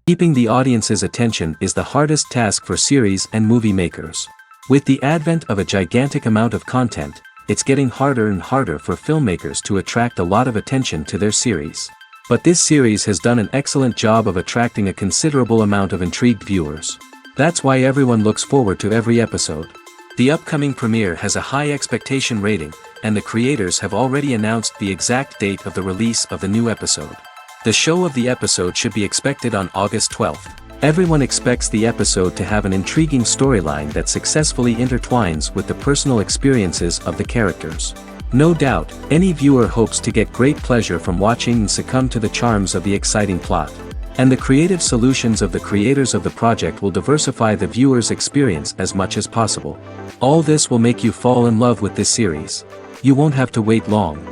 Keeping the audience's attention is the hardest task for series and movie makers. With the advent of a gigantic amount of content, it's getting harder and harder for filmmakers to attract a lot of attention to their series. But this series has done an excellent job of attracting a considerable amount of intrigued viewers. That's why everyone looks forward to every episode. The upcoming premiere has a high expectation rating, and the creators have already announced the exact date of the release of the new episode. The show of the episode should be expected on August 12th. Everyone expects the episode to have an intriguing storyline that successfully intertwines with the personal experiences of the characters. No doubt, any viewer hopes to get great pleasure from watching and succumb to the charms of the exciting plot. And the creative solutions of the creators of the project will diversify the viewer's experience as much as possible. All this will make you fall in love with this series. You won't have to wait long.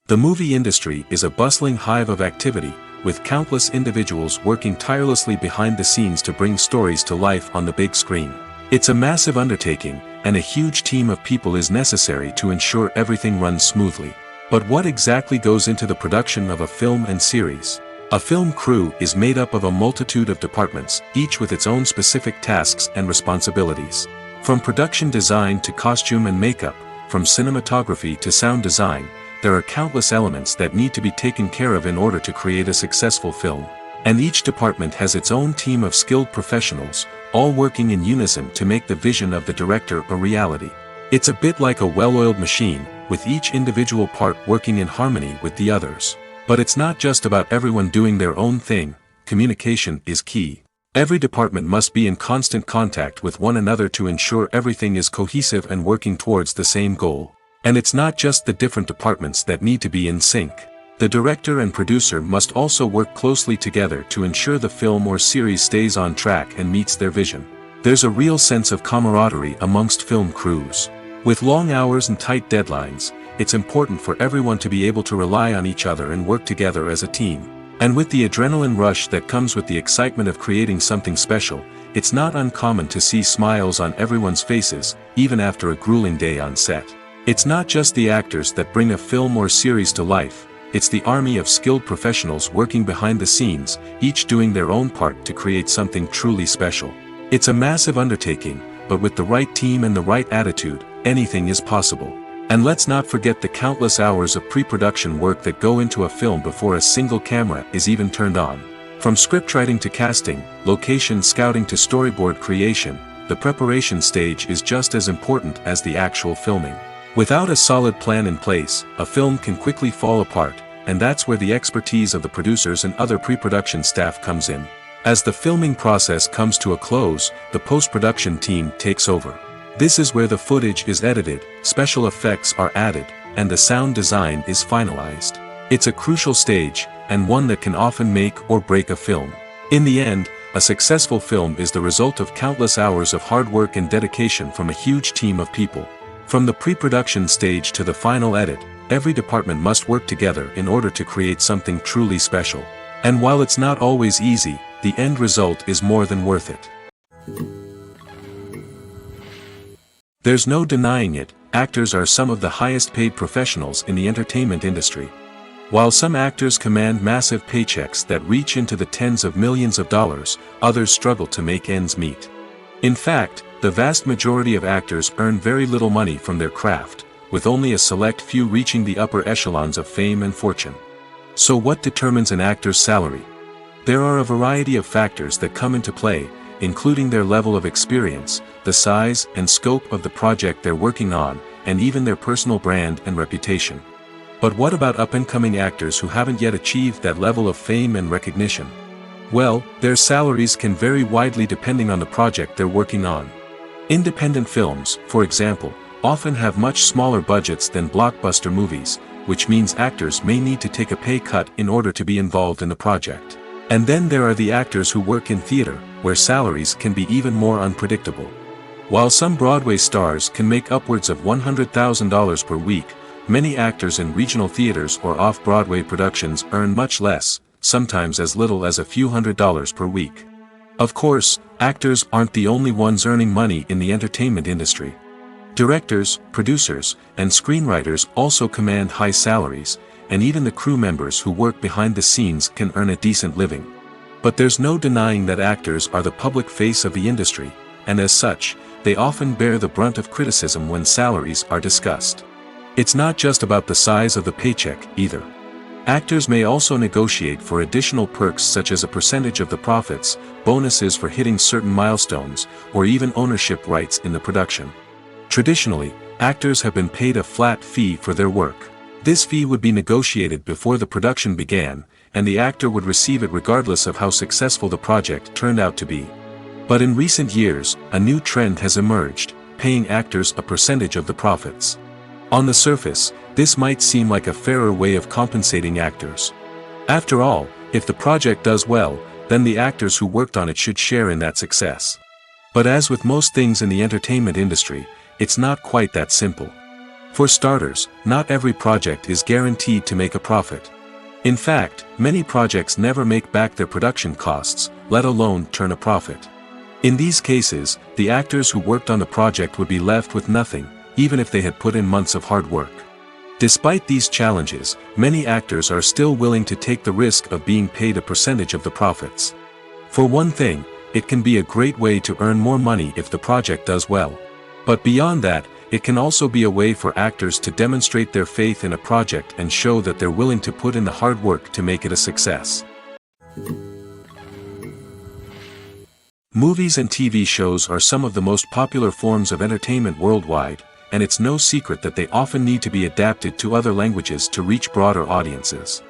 The movie industry is a bustling hive of activity, with countless individuals working tirelessly behind the scenes to bring stories to life on the big screen. It's a massive undertaking, and a huge team of people is necessary to ensure everything runs smoothly. But what exactly goes into the production of a film and series? A film crew is made up of a multitude of departments, each with its own specific tasks and responsibilities. From production design to costume and makeup, from cinematography to sound design, there are countless elements that need to be taken care of in order to create a successful film. And each department has its own team of skilled professionals, all working in unison to make the vision of the director a reality. It's a bit like a well-oiled machine, with each individual part working in harmony with the others. But it's not just about everyone doing their own thing. Communication is key. Every department must be in constant contact with one another to ensure everything is cohesive and working towards the same goal. And it's not just the different departments that need to be in sync. The director and producer must also work closely together to ensure the film or series stays on track and meets their vision. There's a real sense of camaraderie amongst film crews. With long hours and tight deadlines, it's important for everyone to be able to rely on each other and work together as a team. And with the adrenaline rush that comes with the excitement of creating something special, it's not uncommon to see smiles on everyone's faces, even after a grueling day on set. It's not just the actors that bring a film or series to life, it's the army of skilled professionals working behind the scenes, each doing their own part to create something truly special. It's a massive undertaking, but with the right team and the right attitude, anything is possible. And let's not forget the countless hours of pre-production work that go into a film before a single camera is even turned on. From scriptwriting to casting, location scouting to storyboard creation, the preparation stage is just as important as the actual filming. Without a solid plan in place, a film can quickly fall apart, and that's where the expertise of the producers and other pre-production staff comes in. As the filming process comes to a close, the post-production team takes over. This is where the footage is edited, special effects are added, and the sound design is finalized. It's a crucial stage, and one that can often make or break a film. In the end, a successful film is the result of countless hours of hard work and dedication from a huge team of people. From the pre-production stage to the final edit, every department must work together in order to create something truly special. And while it's not always easy, the end result is more than worth it. There's no denying it, actors are some of the highest paid professionals in the entertainment industry. While some actors command massive paychecks that reach into the tens of millions of dollars, others struggle to make ends meet. In fact, the vast majority of actors earn very little money from their craft, with only a select few reaching the upper echelons of fame and fortune. So what determines an actor's salary? There are a variety of factors that come into play, including their level of experience, the size and scope of the project they're working on, and even their personal brand and reputation. But what about up-and-coming actors who haven't yet achieved that level of fame and recognition? Well, their salaries can vary widely depending on the project they're working on. Independent films, for example, often have much smaller budgets than blockbuster movies, which means actors may need to take a pay cut in order to be involved in the project. And then there are the actors who work in theater, where salaries can be even more unpredictable. While some Broadway stars can make upwards of $100,000 per week, many actors in regional theaters or off-Broadway productions earn much less, sometimes as little as a few $100s per week. Of course, actors aren't the only ones earning money in the entertainment industry. Directors, producers, and screenwriters also command high salaries, and even the crew members who work behind the scenes can earn a decent living. But there's no denying that actors are the public face of the industry, and as such, they often bear the brunt of criticism when salaries are discussed. It's not just about the size of the paycheck, either. Actors may also negotiate for additional perks such as a percentage of the profits, bonuses for hitting certain milestones, or even ownership rights in the production. Traditionally, actors have been paid a flat fee for their work. This fee would be negotiated before the production began, and the actor would receive it regardless of how successful the project turned out to be. But in recent years, a new trend has emerged, paying actors a percentage of the profits. On the surface, this might seem like a fairer way of compensating actors. After all, if the project does well, then the actors who worked on it should share in that success. But as with most things in the entertainment industry, it's not quite that simple. For starters, not every project is guaranteed to make a profit. In fact, many projects never make back their production costs, let alone turn a profit. In these cases, the actors who worked on the project would be left with nothing, even if they had put in months of hard work. Despite these challenges, many actors are still willing to take the risk of being paid a percentage of the profits. For one thing, it can be a great way to earn more money if the project does well. But beyond that, it can also be a way for actors to demonstrate their faith in a project and show that they're willing to put in the hard work to make it a success. Movies and TV shows are some of the most popular forms of entertainment worldwide, and it's no secret that they often need to be adapted to other languages to reach broader audiences.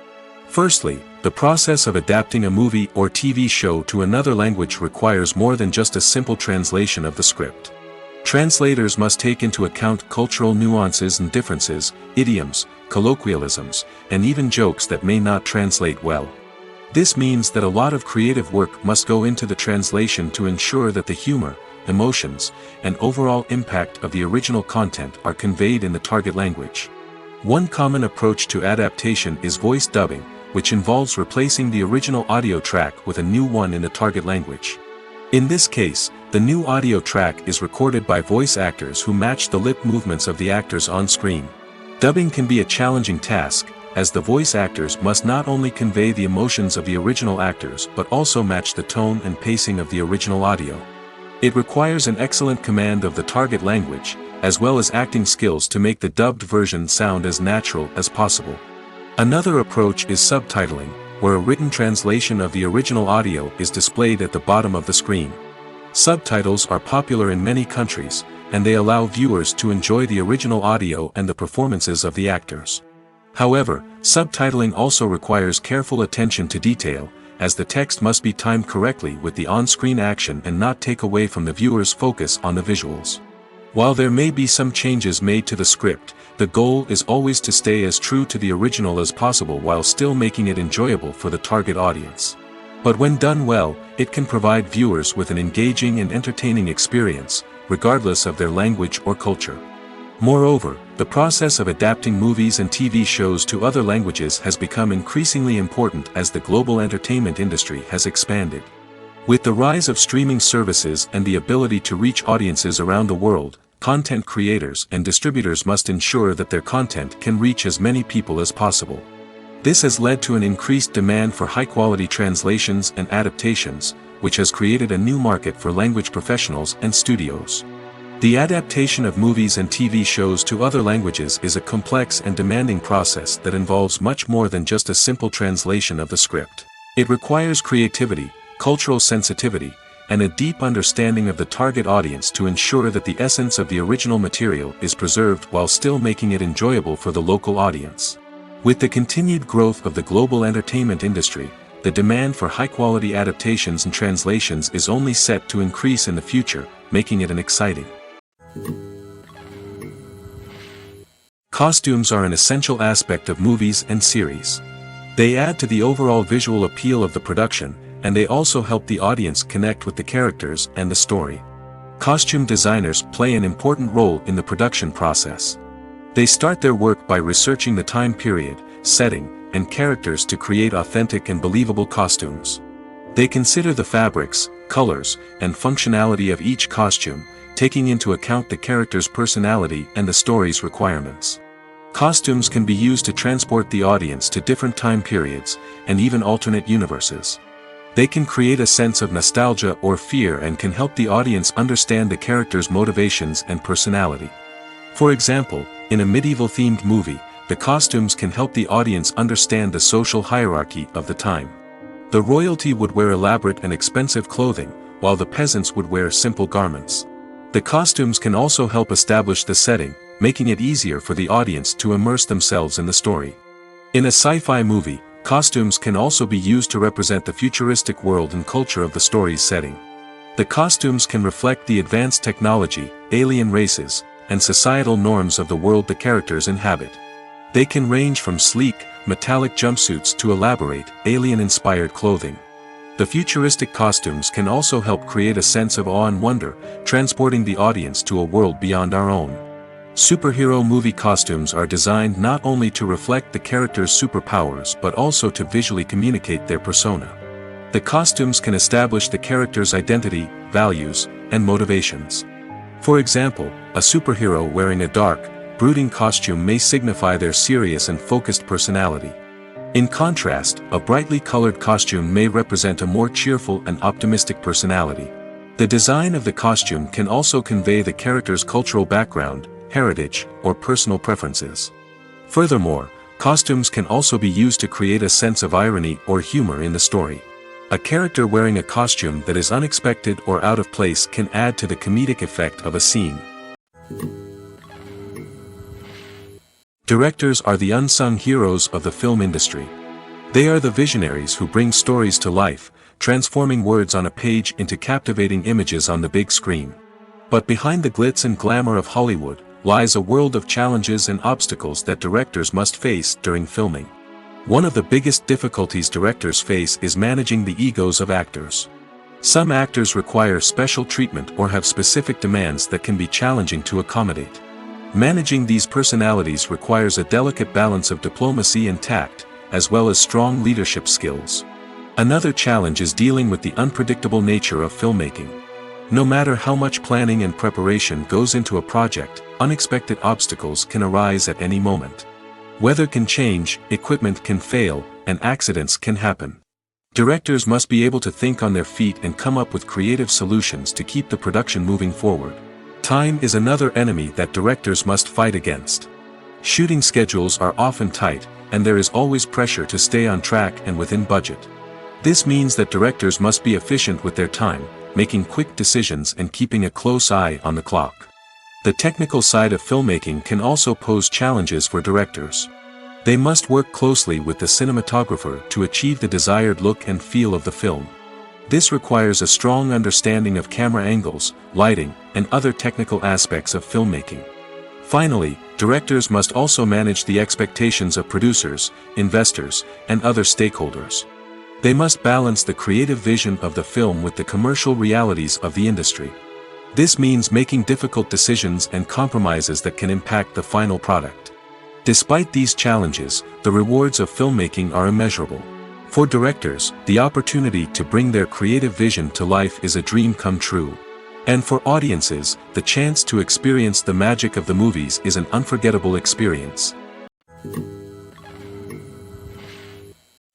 Firstly, the process of adapting a movie or TV show to another language requires more than just a simple translation of the script. Translators must take into account cultural nuances and differences, idioms, colloquialisms, and even jokes that may not translate well. This means that a lot of creative work must go into the translation to ensure that the humor, emotions, and overall impact of the original content are conveyed in the target language. One common approach to adaptation is voice dubbing, which involves replacing the original audio track with a new one in the target language. In this case, the new audio track is recorded by voice actors who match the lip movements of the actors on screen. Dubbing can be a challenging task, as the voice actors must not only convey the emotions of the original actors but also match the tone and pacing of the original audio. It requires an excellent command of the target language, as well as acting skills to make the dubbed version sound as natural as possible. Another approach is subtitling, where a written translation of the original audio is displayed at the bottom of the screen. Subtitles are popular in many countries, and they allow viewers to enjoy the original audio and the performances of the actors. However, subtitling also requires careful attention to detail, as the text must be timed correctly with the on-screen action and not take away from the viewer's focus on the visuals. While there may be some changes made to the script, the goal is always to stay as true to the original as possible while still making it enjoyable for the target audience. But when done well, it can provide viewers with an engaging and entertaining experience, regardless of their language or culture. Moreover, the process of adapting movies and TV shows to other languages has become increasingly important as the global entertainment industry has expanded. With the rise of streaming services and the ability to reach audiences around the world, content creators and distributors must ensure that their content can reach as many people as possible. This has led to an increased demand for high-quality translations and adaptations, which has created a new market for language professionals and studios. The adaptation of movies and TV shows to other languages is a complex and demanding process that involves much more than just a simple translation of the script. It requires creativity, cultural sensitivity, and a deep understanding of the target audience to ensure that the essence of the original material is preserved while still making it enjoyable for the local audience. With the continued growth of the global entertainment industry, the demand for high-quality adaptations and translations is only set to increase in the future, making it exciting. Costumes are an essential aspect of movies and series. They add to the overall visual appeal of the production, and they also help the audience connect with the characters and the story. Costume designers play an important role in the production process. They start their work by researching the time period, setting, and characters to create authentic and believable costumes. They consider the fabrics, colors, and functionality of each costume, taking into account the character's personality and the story's requirements. Costumes can be used to transport the audience to different time periods, and even alternate universes. They can create a sense of nostalgia or fear and can help the audience understand the character's motivations and personality. For example, in a medieval-themed movie, the costumes can help the audience understand the social hierarchy of the time. The royalty would wear elaborate and expensive clothing, while the peasants would wear simple garments. The costumes can also help establish the setting, making it easier for the audience to immerse themselves in the story. In a sci-fi movie, costumes can also be used to represent the futuristic world and culture of the story's setting. The costumes can reflect the advanced technology, alien races, and societal norms of the world the characters inhabit. They can range from sleek, metallic jumpsuits to elaborate, alien-inspired clothing. The futuristic costumes can also help create a sense of awe and wonder, transporting the audience to a world beyond our own. Superhero movie costumes are designed not only to reflect the character's superpowers but also to visually communicate their persona. The costumes can establish the character's identity, values, and motivations. For example, a superhero wearing a dark, brooding costume may signify their serious and focused personality. In contrast, a brightly colored costume may represent a more cheerful and optimistic personality. The design of the costume can also convey the character's cultural background, heritage, or personal preferences. Furthermore, costumes can also be used to create a sense of irony or humor in the story. A character wearing a costume that is unexpected or out of place can add to the comedic effect of a scene. Directors are the unsung heroes of the film industry. They are the visionaries who bring stories to life, transforming words on a page into captivating images on the big screen. But behind the glitz and glamour of Hollywood lies a world of challenges and obstacles that directors must face during filming. One of the biggest difficulties directors face is managing the egos of actors. Some actors require special treatment or have specific demands that can be challenging to accommodate. Managing these personalities requires a delicate balance of diplomacy and tact, as well as strong leadership skills. Another challenge is dealing with the unpredictable nature of filmmaking. No matter how much planning and preparation goes into a project, unexpected obstacles can arise at any moment. Weather can change, equipment can fail, and accidents can happen. Directors must be able to think on their feet and come up with creative solutions to keep the production moving forward. Time is another enemy that directors must fight against. Shooting schedules are often tight, and there is always pressure to stay on track and within budget. This means that directors must be efficient with their time, making quick decisions and keeping a close eye on the clock. The technical side of filmmaking can also pose challenges for directors. They must work closely with the cinematographer to achieve the desired look and feel of the film. This requires a strong understanding of camera angles, lighting, and other technical aspects of filmmaking. Finally, directors must also manage the expectations of producers, investors, and other stakeholders. They must balance the creative vision of the film with the commercial realities of the industry. This means making difficult decisions and compromises that can impact the final product. Despite these challenges, the rewards of filmmaking are immeasurable. For directors, the opportunity to bring their creative vision to life is a dream come true. And for audiences, the chance to experience the magic of the movies is an unforgettable experience.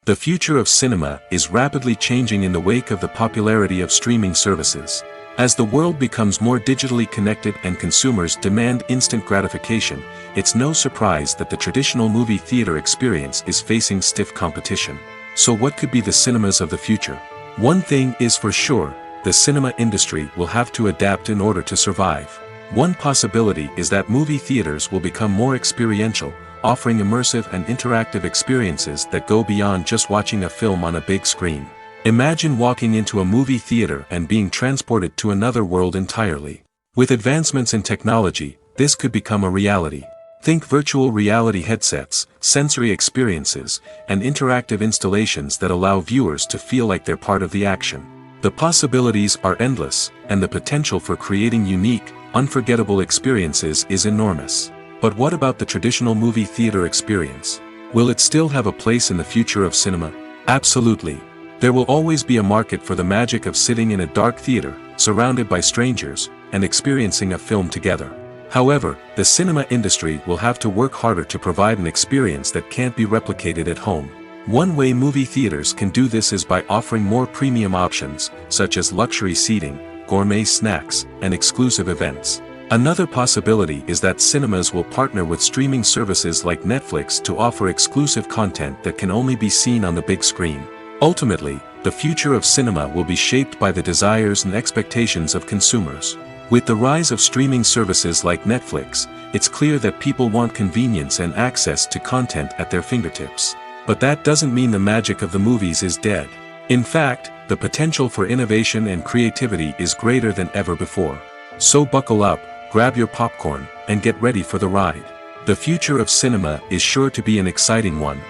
The future of cinema is rapidly changing in the wake of the popularity of streaming services. As the world becomes more digitally connected and consumers demand instant gratification, it's no surprise that the traditional movie theater experience is facing stiff competition. So what could be the cinemas of the future? One thing is for sure, the cinema industry will have to adapt in order to survive. One possibility is that movie theaters will become more experiential, offering immersive and interactive experiences that go beyond just watching a film on a big screen. Imagine walking into a movie theater and being transported to another world entirely. With advancements in technology, this could become a reality. Think virtual reality headsets, sensory experiences, and interactive installations that allow viewers to feel like they're part of the action. The possibilities are endless, and the potential for creating unique, unforgettable experiences is enormous. But what about the traditional movie theater experience? Will it still have a place in the future of cinema? Absolutely. There will always be a market for the magic of sitting in a dark theater, surrounded by strangers, and experiencing a film together. However, the cinema industry will have to work harder to provide an experience that can't be replicated at home. One way movie theaters can do this is by offering more premium options, such as luxury seating, gourmet snacks, and exclusive events. Another possibility is that cinemas will partner with streaming services like Netflix to offer exclusive content that can only be seen on the big screen. Ultimately, the future of cinema will be shaped by the desires and expectations of consumers. With the rise of streaming services like Netflix, it's clear that people want convenience and access to content at their fingertips. But that doesn't mean the magic of the movies is dead. In fact, the potential for innovation and creativity is greater than ever before. So buckle up, grab your popcorn, and get ready for the ride. The future of cinema is sure to be an exciting one.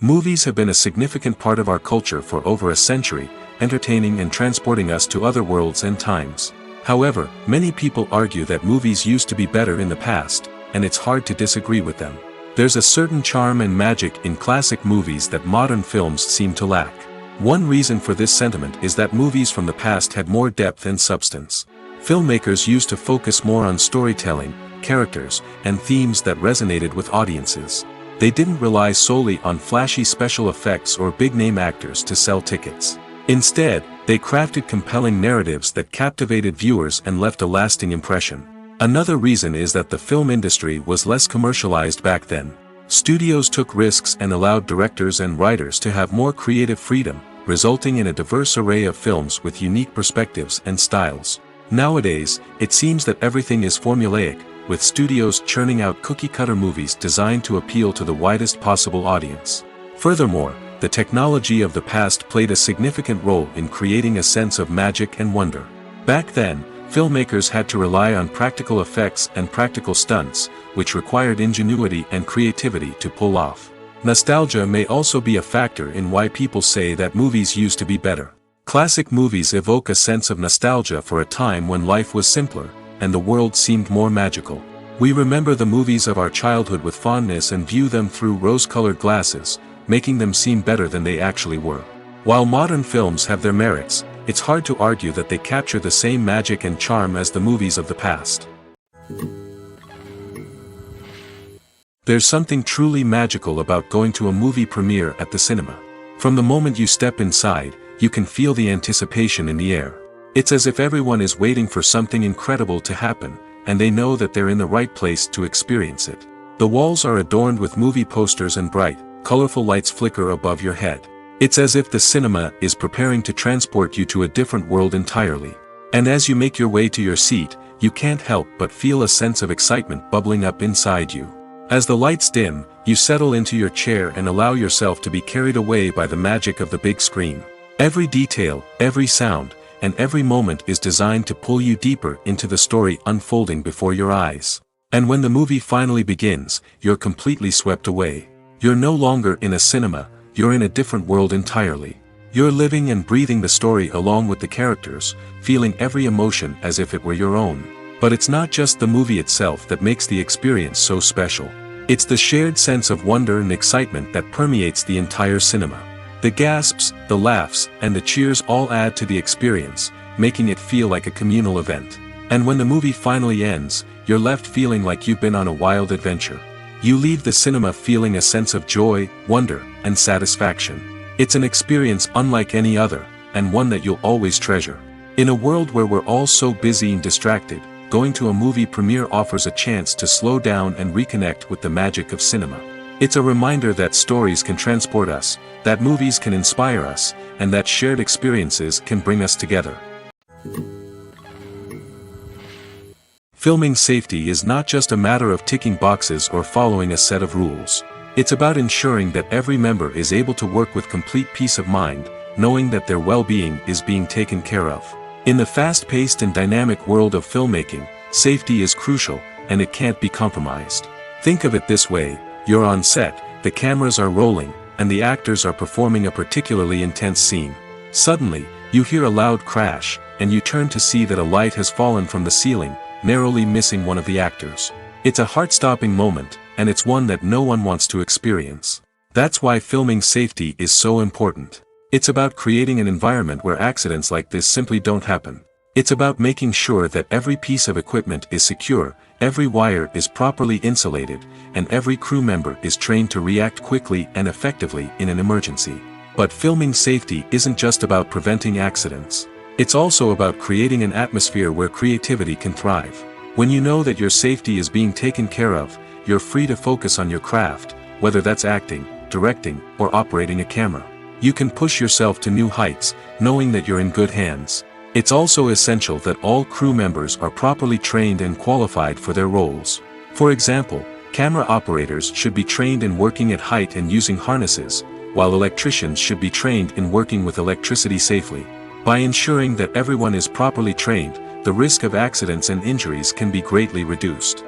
Movies have been a significant part of our culture for over a century, entertaining and transporting us to other worlds and times. However, many people argue that movies used to be better in the past, and it's hard to disagree with them. There's a certain charm and magic in classic movies that modern films seem to lack. One reason for this sentiment is that movies from the past had more depth and substance. Filmmakers used to focus more on storytelling, characters, and themes that resonated with audiences. They didn't rely solely on flashy special effects or big-name actors to sell tickets. Instead, they crafted compelling narratives that captivated viewers and left a lasting impression. Another reason is that the film industry was less commercialized back then. Studios took risks and allowed directors and writers to have more creative freedom, resulting in a diverse array of films with unique perspectives and styles. Nowadays, it seems that everything is formulaic, with studios churning out cookie-cutter movies designed to appeal to the widest possible audience. Furthermore, the technology of the past played a significant role in creating a sense of magic and wonder. Back then, filmmakers had to rely on practical effects and practical stunts, which required ingenuity and creativity to pull off. Nostalgia may also be a factor in why people say that movies used to be better. Classic movies evoke a sense of nostalgia for a time when life was simpler, and the world seemed more magical. We remember the movies of our childhood with fondness and view them through rose-colored glasses, making them seem better than they actually were. While modern films have their merits, it's hard to argue that they capture the same magic and charm as the movies of the past. There's something truly magical about going to a movie premiere at the cinema. From the moment you step inside, you can feel the anticipation in the air. It's as if everyone is waiting for something incredible to happen, and they know that they're in the right place to experience it. The walls are adorned with movie posters and bright, colorful lights flicker above your head. It's as if the cinema is preparing to transport you to a different world entirely. And as you make your way to your seat, you can't help but feel a sense of excitement bubbling up inside you. As the lights dim, you settle into your chair and allow yourself to be carried away by the magic of the big screen. Every detail, every sound, and every moment is designed to pull you deeper into the story unfolding before your eyes. And when the movie finally begins, you're completely swept away. You're no longer in a cinema, you're in a different world entirely. You're living and breathing the story along with the characters, feeling every emotion as if it were your own. But it's not just the movie itself that makes the experience so special. It's the shared sense of wonder and excitement that permeates the entire cinema. The gasps, the laughs, and the cheers all add to the experience, making it feel like a communal event. And when the movie finally ends, you're left feeling like you've been on a wild adventure. You leave the cinema feeling a sense of joy, wonder, and satisfaction. It's an experience unlike any other, and one that you'll always treasure. In a world where we're all so busy and distracted, going to a movie premiere offers a chance to slow down and reconnect with the magic of cinema. It's a reminder that stories can transport us, that movies can inspire us, and that shared experiences can bring us together. Filming safety is not just a matter of ticking boxes or following a set of rules. It's about ensuring that every member is able to work with complete peace of mind, knowing that their well-being is being taken care of. In the fast-paced and dynamic world of filmmaking, safety is crucial, and it can't be compromised. Think of it this way: you're on set, the cameras are rolling, and the actors are performing a particularly intense scene. Suddenly, you hear a loud crash, and you turn to see that a light has fallen from the ceiling, narrowly missing one of the actors. It's a heart-stopping moment, and it's one that no one wants to experience. That's why filming safety is so important. It's about creating an environment where accidents like this simply don't happen. It's about making sure that every piece of equipment is secure, every wire is properly insulated, and every crew member is trained to react quickly and effectively in an emergency. But filming safety isn't just about preventing accidents. It's also about creating an atmosphere where creativity can thrive. When you know that your safety is being taken care of, you're free to focus on your craft, whether that's acting, directing, or operating a camera. You can push yourself to new heights, knowing that you're in good hands. It's also essential that all crew members are properly trained and qualified for their roles. For example, camera operators should be trained in working at height and using harnesses, while electricians should be trained in working with electricity safely. By ensuring that everyone is properly trained, the risk of accidents and injuries can be greatly reduced.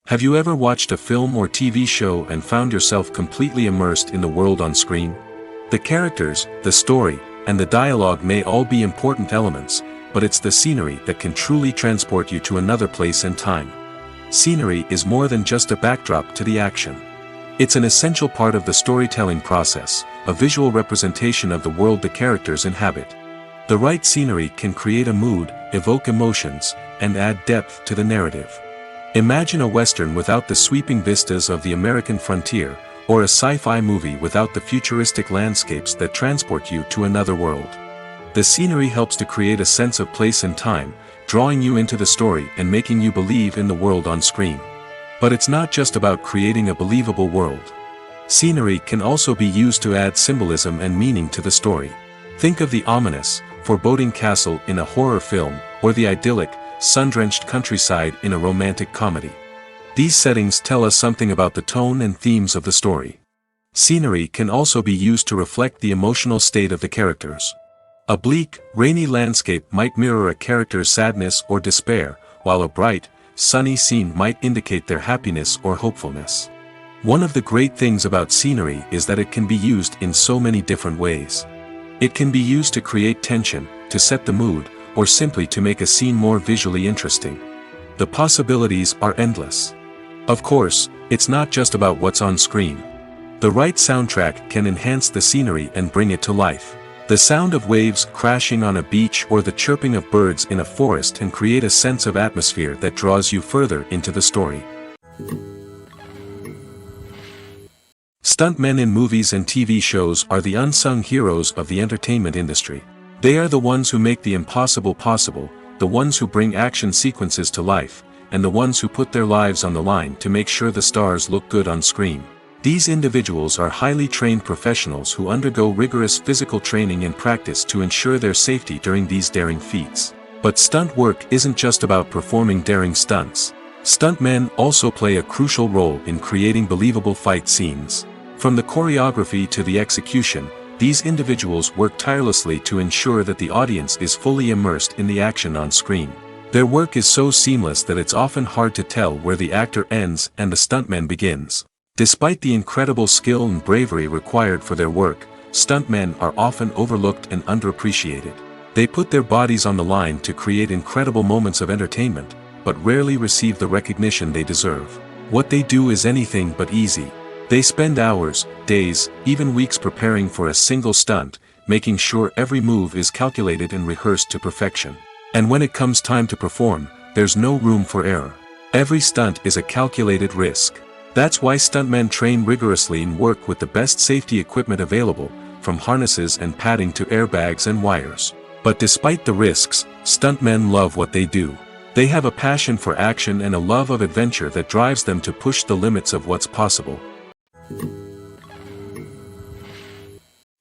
Have you ever watched a film or TV show and found yourself completely immersed in the world on screen? The characters, the story, and the dialogue may all be important elements, but it's the scenery that can truly transport you to another place and time. Scenery is more than just a backdrop to the action. It's an essential part of the storytelling process, a visual representation of the world the characters inhabit. The right scenery can create a mood, evoke emotions, and add depth to the narrative. Imagine a Western without the sweeping vistas of the American frontier, or a sci-fi movie without the futuristic landscapes that transport you to another world. The scenery helps to create a sense of place and time, drawing you into the story and making you believe in the world on screen. But it's not just about creating a believable world. Scenery can also be used to add symbolism and meaning to the story. Think of the ominous, foreboding castle in a horror film, or the idyllic, sun-drenched countryside in a romantic comedy. These settings tell us something about the tone and themes of the story. Scenery can also be used to reflect the emotional state of the characters. A bleak, rainy landscape might mirror a character's sadness or despair, while a bright, sunny scene might indicate their happiness or hopefulness. One of the great things about scenery is that it can be used in so many different ways. It can be used to create tension, to set the mood, or simply to make a scene more visually interesting. The possibilities are endless. Of course, it's not just about what's on screen. The right soundtrack can enhance the scenery and bring it to life. The sound of waves crashing on a beach or the chirping of birds in a forest can create a sense of atmosphere that draws you further into the story. Stuntmen in movies and TV shows are the unsung heroes of the entertainment industry. They are the ones who make the impossible possible, the ones who bring action sequences to life, and the ones who put their lives on the line to make sure the stars look good on screen. These individuals are highly trained professionals who undergo rigorous physical training and practice to ensure their safety during these daring feats. But stunt work isn't just about performing daring stunts. Stuntmen also play a crucial role in creating believable fight scenes. From the choreography to the execution, these individuals work tirelessly to ensure that the audience is fully immersed in the action on screen. Their work is so seamless that it's often hard to tell where the actor ends and the stuntman begins. Despite the incredible skill and bravery required for their work, stuntmen are often overlooked and underappreciated. They put their bodies on the line to create incredible moments of entertainment, but rarely receive the recognition they deserve. What they do is anything but easy. They spend hours, days, even weeks preparing for a single stunt, making sure every move is calculated and rehearsed to perfection. And when it comes time to perform, there's no room for error. Every stunt is a calculated risk. That's why stuntmen train rigorously and work with the best safety equipment available, from harnesses and padding to airbags and wires. But despite the risks, stuntmen love what they do. They have a passion for action and a love of adventure that drives them to push the limits of what's possible.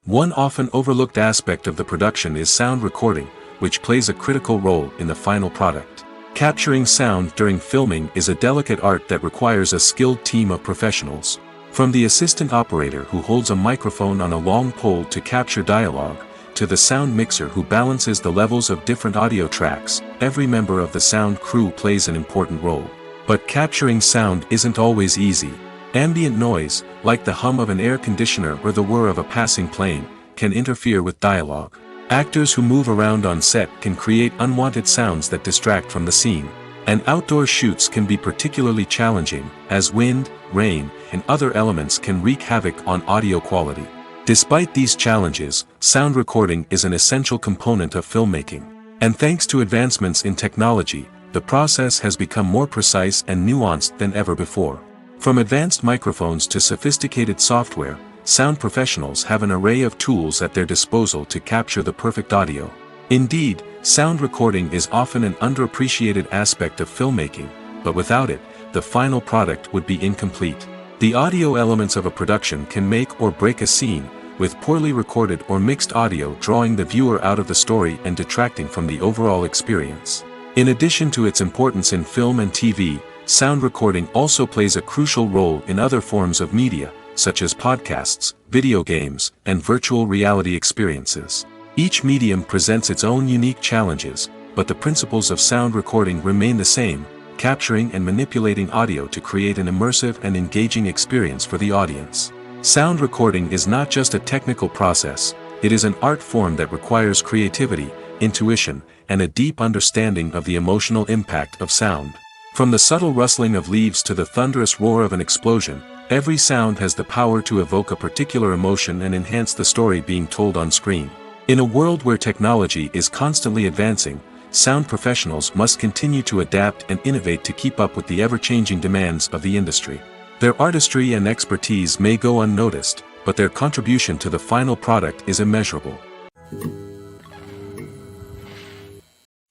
One often overlooked aspect of the production is sound recording, which plays a critical role in the final product. Capturing sound during filming is a delicate art that requires a skilled team of professionals. From the assistant operator who holds a microphone on a long pole to capture dialogue, to the sound mixer who balances the levels of different audio tracks, every member of the sound crew plays an important role. But capturing sound isn't always easy. Ambient noise, like the hum of an air conditioner or the whir of a passing plane, can interfere with dialogue. Actors who move around on set can create unwanted sounds that distract from the scene. And outdoor shoots can be particularly challenging, as wind, rain, and other elements can wreak havoc on audio quality. Despite these challenges, sound recording is an essential component of filmmaking. And thanks to advancements in technology, the process has become more precise and nuanced than ever before. From advanced microphones to sophisticated software, sound professionals have an array of tools at their disposal to capture the perfect audio. Indeed, sound recording is often an underappreciated aspect of filmmaking, but without it, the final product would be incomplete. The audio elements of a production can make or break a scene, with poorly recorded or mixed audio drawing the viewer out of the story and detracting from the overall experience. In addition to its importance in film and TV, sound recording also plays a crucial role in other forms of media, such as podcasts, video games, and virtual reality experiences. Each medium presents its own unique challenges, but the principles of sound recording remain the same, capturing and manipulating audio to create an immersive and engaging experience for the audience. Sound recording is not just a technical process, it is an art form that requires creativity, intuition, and a deep understanding of the emotional impact of sound. From the subtle rustling of leaves to the thunderous roar of an explosion, every sound has the power to evoke a particular emotion and enhance the story being told on screen. In a world where technology is constantly advancing, sound professionals must continue to adapt and innovate to keep up with the ever-changing demands of the industry. Their artistry and expertise may go unnoticed, but their contribution to the final product is immeasurable.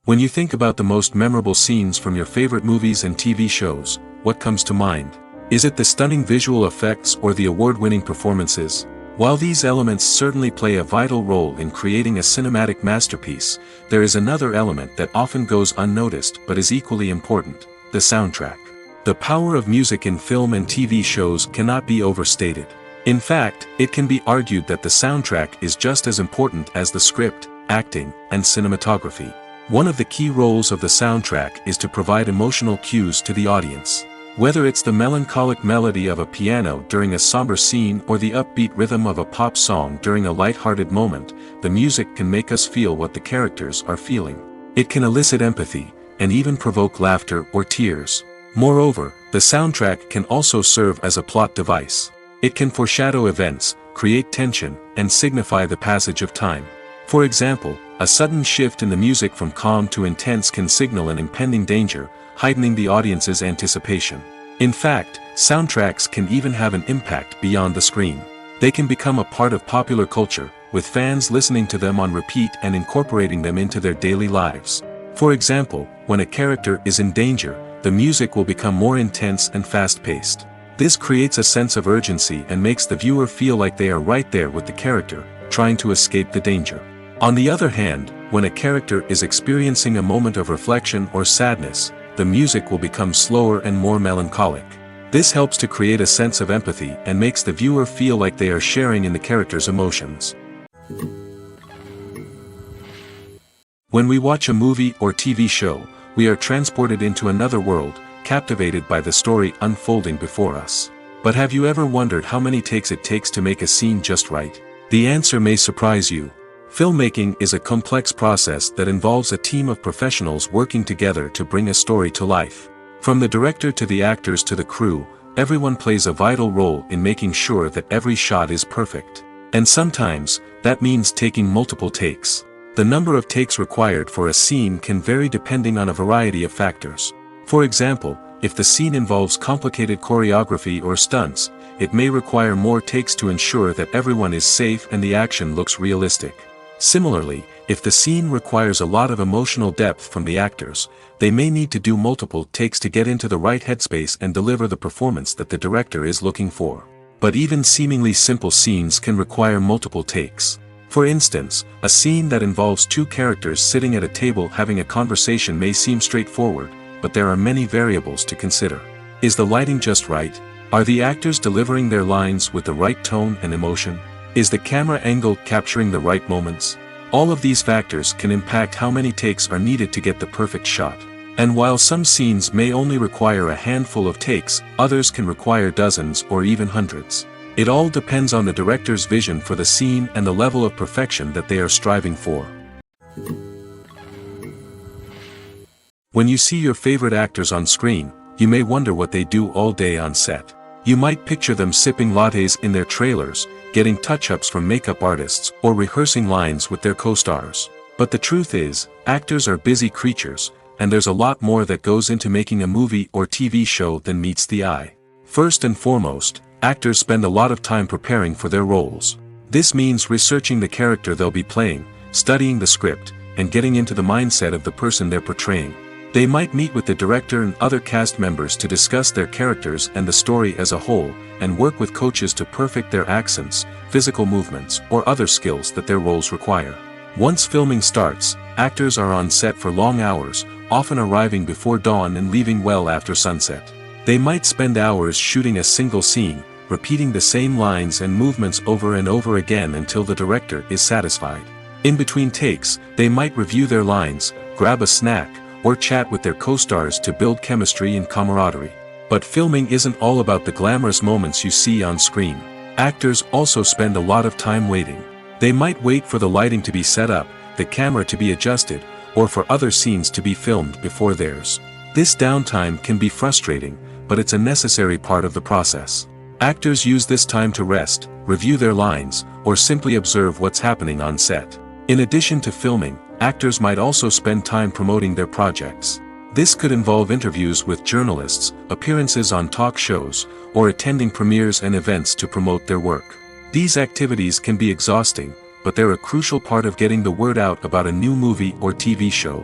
When you think about the most memorable scenes from your favorite movies and TV shows, what comes to mind? Is it the stunning visual effects or the award-winning performances? While these elements certainly play a vital role in creating a cinematic masterpiece, there is another element that often goes unnoticed but is equally important: the soundtrack. The power of music in film and TV shows cannot be overstated. In fact, it can be argued that the soundtrack is just as important as the script, acting, and cinematography. One of the key roles of the soundtrack is to provide emotional cues to the audience. Whether it's the melancholic melody of a piano during a somber scene or the upbeat rhythm of a pop song during a light-hearted moment, the music can make us feel what the characters are feeling. It can elicit empathy, and even provoke laughter or tears. Moreover, the soundtrack can also serve as a plot device. It can foreshadow events, create tension, and signify the passage of time. For example, a sudden shift in the music from calm to intense can signal an impending danger, heightening the audience's anticipation. In fact, soundtracks can even have an impact beyond the screen. They can become a part of popular culture, with fans listening to them on repeat and incorporating them into their daily lives. For example, when a character is in danger, the music will become more intense and fast-paced. This creates a sense of urgency and makes the viewer feel like they are right there with the character, trying to escape the danger. On the other hand, when a character is experiencing a moment of reflection or sadness, the music will become slower and more melancholic. This helps to create a sense of empathy and makes the viewer feel like they are sharing in the character's emotions. When we watch a movie or TV show, we are transported into another world, captivated by the story unfolding before us. But have you ever wondered how many takes it takes to make a scene just right? The answer may surprise you. Filmmaking is a complex process that involves a team of professionals working together to bring a story to life. From the director to the actors to the crew, everyone plays a vital role in making sure that every shot is perfect. And sometimes, that means taking multiple takes. The number of takes required for a scene can vary depending on a variety of factors. For example, if the scene involves complicated choreography or stunts, it may require more takes to ensure that everyone is safe and the action looks realistic. Similarly, if the scene requires a lot of emotional depth from the actors, they may need to do multiple takes to get into the right headspace and deliver the performance that the director is looking for. But even seemingly simple scenes can require multiple takes. For instance, a scene that involves two characters sitting at a table having a conversation may seem straightforward, but there are many variables to consider. Is the lighting just right? Are the actors delivering their lines with the right tone and emotion? Is the camera angle capturing the right moments? All of these factors can impact how many takes are needed to get the perfect shot. And while some scenes may only require a handful of takes, others can require dozens or even hundreds. It all depends on the director's vision for the scene and the level of perfection that they are striving for. When you see your favorite actors on screen, you may wonder what they do all day on set. You might picture them sipping lattes in their trailers, getting touch-ups from makeup artists, or rehearsing lines with their co-stars. But the truth is, actors are busy creatures, and there's a lot more that goes into making a movie or TV show than meets the eye. First and foremost, actors spend a lot of time preparing for their roles. This means researching the character they'll be playing, studying the script, and getting into the mindset of the person they're portraying. They might meet with the director and other cast members to discuss their characters and the story as a whole, and work with coaches to perfect their accents, physical movements, or other skills that their roles require. Once filming starts, actors are on set for long hours, often arriving before dawn and leaving well after sunset. They might spend hours shooting a single scene, repeating the same lines and movements over and over again until the director is satisfied. In between takes, they might review their lines, grab a snack, or chat with their co-stars to build chemistry and camaraderie. But filming isn't all about the glamorous moments you see on screen. Actors also spend a lot of time waiting. They might wait for the lighting to be set up, the camera to be adjusted, or for other scenes to be filmed before theirs. This downtime can be frustrating, but it's a necessary part of the process. Actors use this time to rest, review their lines, or simply observe what's happening on set. In addition to filming, actors might also spend time promoting their projects. This could involve interviews with journalists, appearances on talk shows, or attending premieres and events to promote their work. These activities can be exhausting, but they're a crucial part of getting the word out about a new movie or TV show.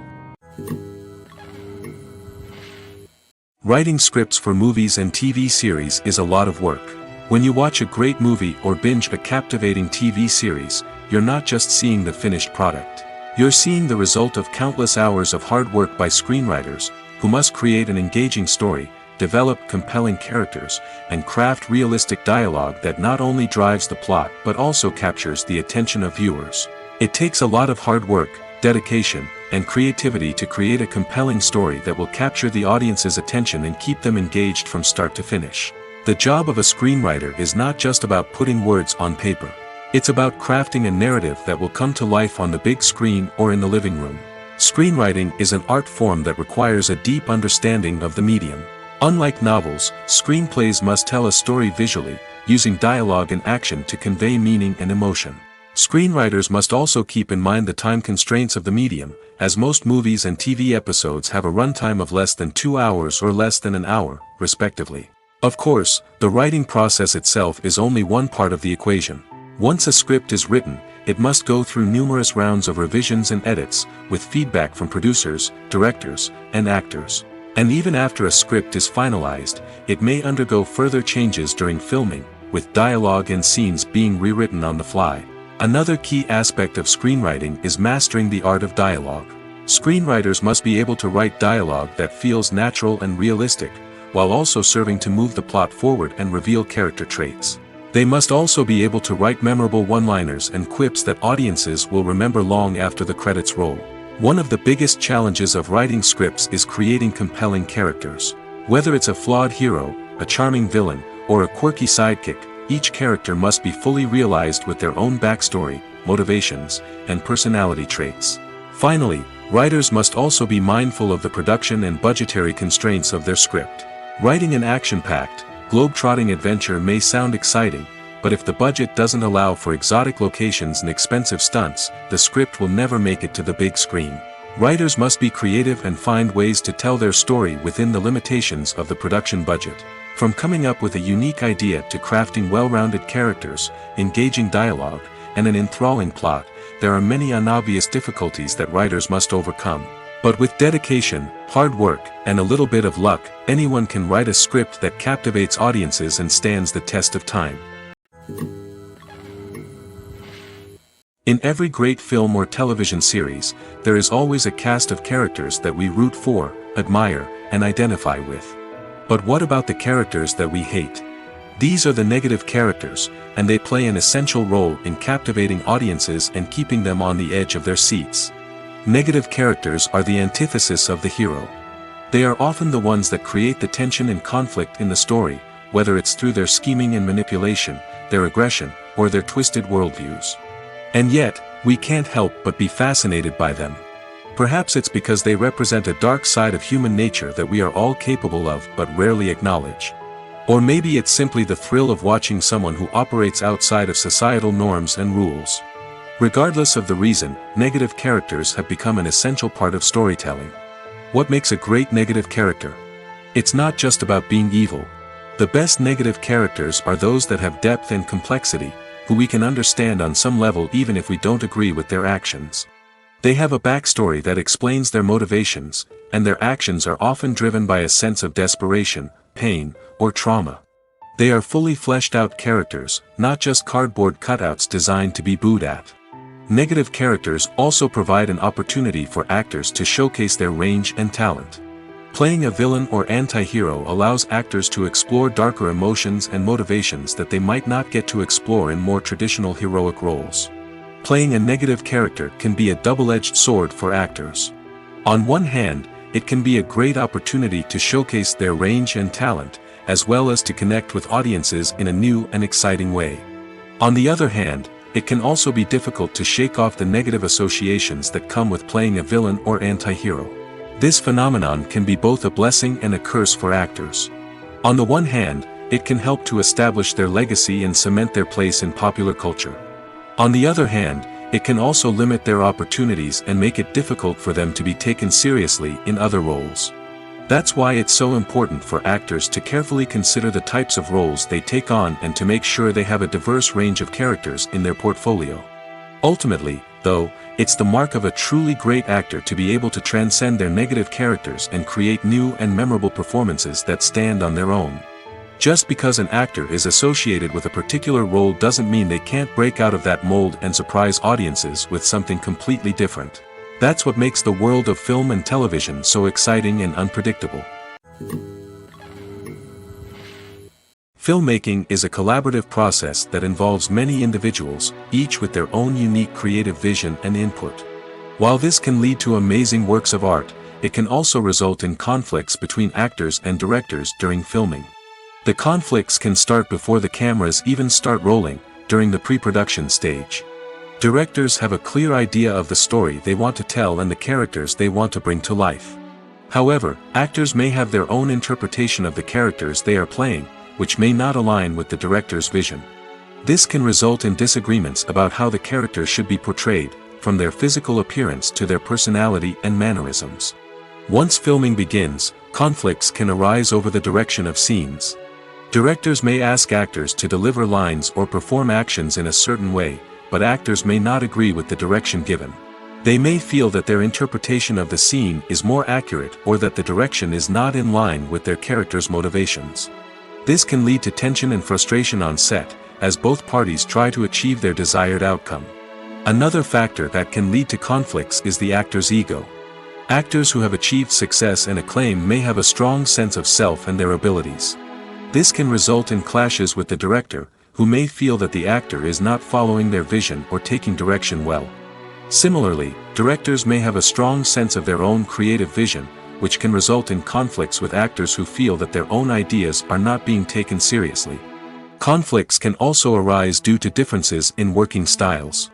Writing scripts for movies and TV series is a lot of work. When you watch a great movie or binge a captivating TV series, you're not just seeing the finished product. You're seeing the result of countless hours of hard work by screenwriters, who must create an engaging story, develop compelling characters, and craft realistic dialogue that not only drives the plot but also captures the attention of viewers. It takes a lot of hard work, dedication, and creativity to create a compelling story that will capture the audience's attention and keep them engaged from start to finish. The job of a screenwriter is not just about putting words on paper. It's about crafting a narrative that will come to life on the big screen or in the living room. Screenwriting is an art form that requires a deep understanding of the medium. Unlike novels, screenplays must tell a story visually, using dialogue and action to convey meaning and emotion. Screenwriters must also keep in mind the time constraints of the medium, as most movies and TV episodes have a runtime of less than 2 hours or less than an hour, respectively. Of course, the writing process itself is only one part of the equation. Once a script is written, it must go through numerous rounds of revisions and edits, with feedback from producers, directors, and actors. And even after a script is finalized, it may undergo further changes during filming, with dialogue and scenes being rewritten on the fly. Another key aspect of screenwriting is mastering the art of dialogue. Screenwriters must be able to write dialogue that feels natural and realistic, while also serving to move the plot forward and reveal character traits. They must also be able to write memorable one-liners and quips that audiences will remember long after the credits roll. One of the biggest challenges of writing scripts is creating compelling characters. Whether it's a flawed hero, a charming villain, or a quirky sidekick, each character must be fully realized with their own backstory, motivations, and personality traits. Finally, writers must also be mindful of the production and budgetary constraints of their script. Writing an action-packed, globe-trotting adventure may sound exciting, but if the budget doesn't allow for exotic locations and expensive stunts, the script will never make it to the big screen. Writers must be creative and find ways to tell their story within the limitations of the production budget. From coming up with a unique idea to crafting well-rounded characters, engaging dialogue, and an enthralling plot, there are many unobvious difficulties that writers must overcome. But with dedication, hard work, and a little bit of luck, anyone can write a script that captivates audiences and stands the test of time. In every great film or television series, there is always a cast of characters that we root for, admire, and identify with. But what about the characters that we hate? These are the negative characters, and they play an essential role in captivating audiences and keeping them on the edge of their seats. Negative characters are the antithesis of the hero. They are often the ones that create the tension and conflict in the story, whether it's through their scheming and manipulation, their aggression, or their twisted worldviews. And yet, we can't help but be fascinated by them. Perhaps it's because they represent a dark side of human nature that we are all capable of but rarely acknowledge. Or maybe it's simply the thrill of watching someone who operates outside of societal norms and rules. Regardless of the reason, negative characters have become an essential part of storytelling. What makes a great negative character? It's not just about being evil. The best negative characters are those that have depth and complexity, who we can understand on some level even if we don't agree with their actions. They have a backstory that explains their motivations, and their actions are often driven by a sense of desperation, pain, or trauma. They are fully fleshed out characters, not just cardboard cutouts designed to be booed at. Negative characters also provide an opportunity for actors to showcase their range and talent. Playing a villain or anti-hero allows actors to explore darker emotions and motivations that they might not get to explore in more traditional heroic roles. Playing a negative character can be a double-edged sword for actors. On one hand, it can be a great opportunity to showcase their range and talent, as well as to connect with audiences in a new and exciting way. On the other hand, it can also be difficult to shake off the negative associations that come with playing a villain or anti-hero. This phenomenon can be both a blessing and a curse for actors. On the one hand, it can help to establish their legacy and cement their place in popular culture. On the other hand, it can also limit their opportunities and make it difficult for them to be taken seriously in other roles. That's why it's so important for actors to carefully consider the types of roles they take on and to make sure they have a diverse range of characters in their portfolio. Ultimately, though, it's the mark of a truly great actor to be able to transcend their negative characters and create new and memorable performances that stand on their own. Just because an actor is associated with a particular role doesn't mean they can't break out of that mold and surprise audiences with something completely different. That's what makes the world of film and television so exciting and unpredictable. Filmmaking is a collaborative process that involves many individuals, each with their own unique creative vision and input. While this can lead to amazing works of art, it can also result in conflicts between actors and directors during filming. The conflicts can start before the cameras even start rolling, during the pre-production stage. Directors have a clear idea of the story they want to tell and the characters they want to bring to life. However, actors may have their own interpretation of the characters they are playing, which may not align with the director's vision. This can result in disagreements about how the characters should be portrayed, from their physical appearance to their personality and mannerisms. Once filming begins, conflicts can arise over the direction of scenes. Directors may ask actors to deliver lines or perform actions in a certain way, but actors may not agree with the direction given. They may feel that their interpretation of the scene is more accurate or that the direction is not in line with their character's motivations. This can lead to tension and frustration on set, as both parties try to achieve their desired outcome. Another factor that can lead to conflicts is the actor's ego. Actors who have achieved success and acclaim may have a strong sense of self and their abilities. This can result in clashes with the director, who may feel that the actor is not following their vision or taking direction well. Similarly, directors may have a strong sense of their own creative vision, which can result in conflicts with actors who feel that their own ideas are not being taken seriously. Conflicts can also arise due to differences in working styles.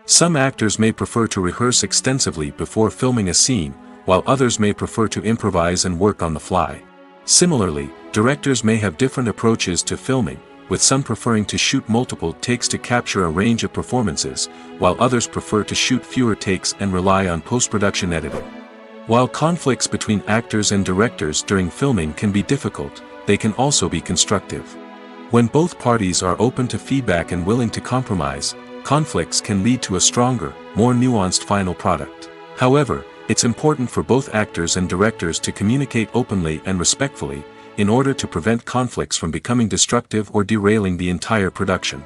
Some actors may prefer to rehearse extensively before filming a scene, while others may prefer to improvise and work on the fly. Similarly, directors may have different approaches to filming, with some preferring to shoot multiple takes to capture a range of performances, while others prefer to shoot fewer takes and rely on post-production editing. While conflicts between actors and directors during filming can be difficult, they can also be constructive. When both parties are open to feedback and willing to compromise, conflicts can lead to a stronger, more nuanced final product. However, it's important for both actors and directors to communicate openly and respectfully, in order to prevent conflicts from becoming destructive or derailing the entire production.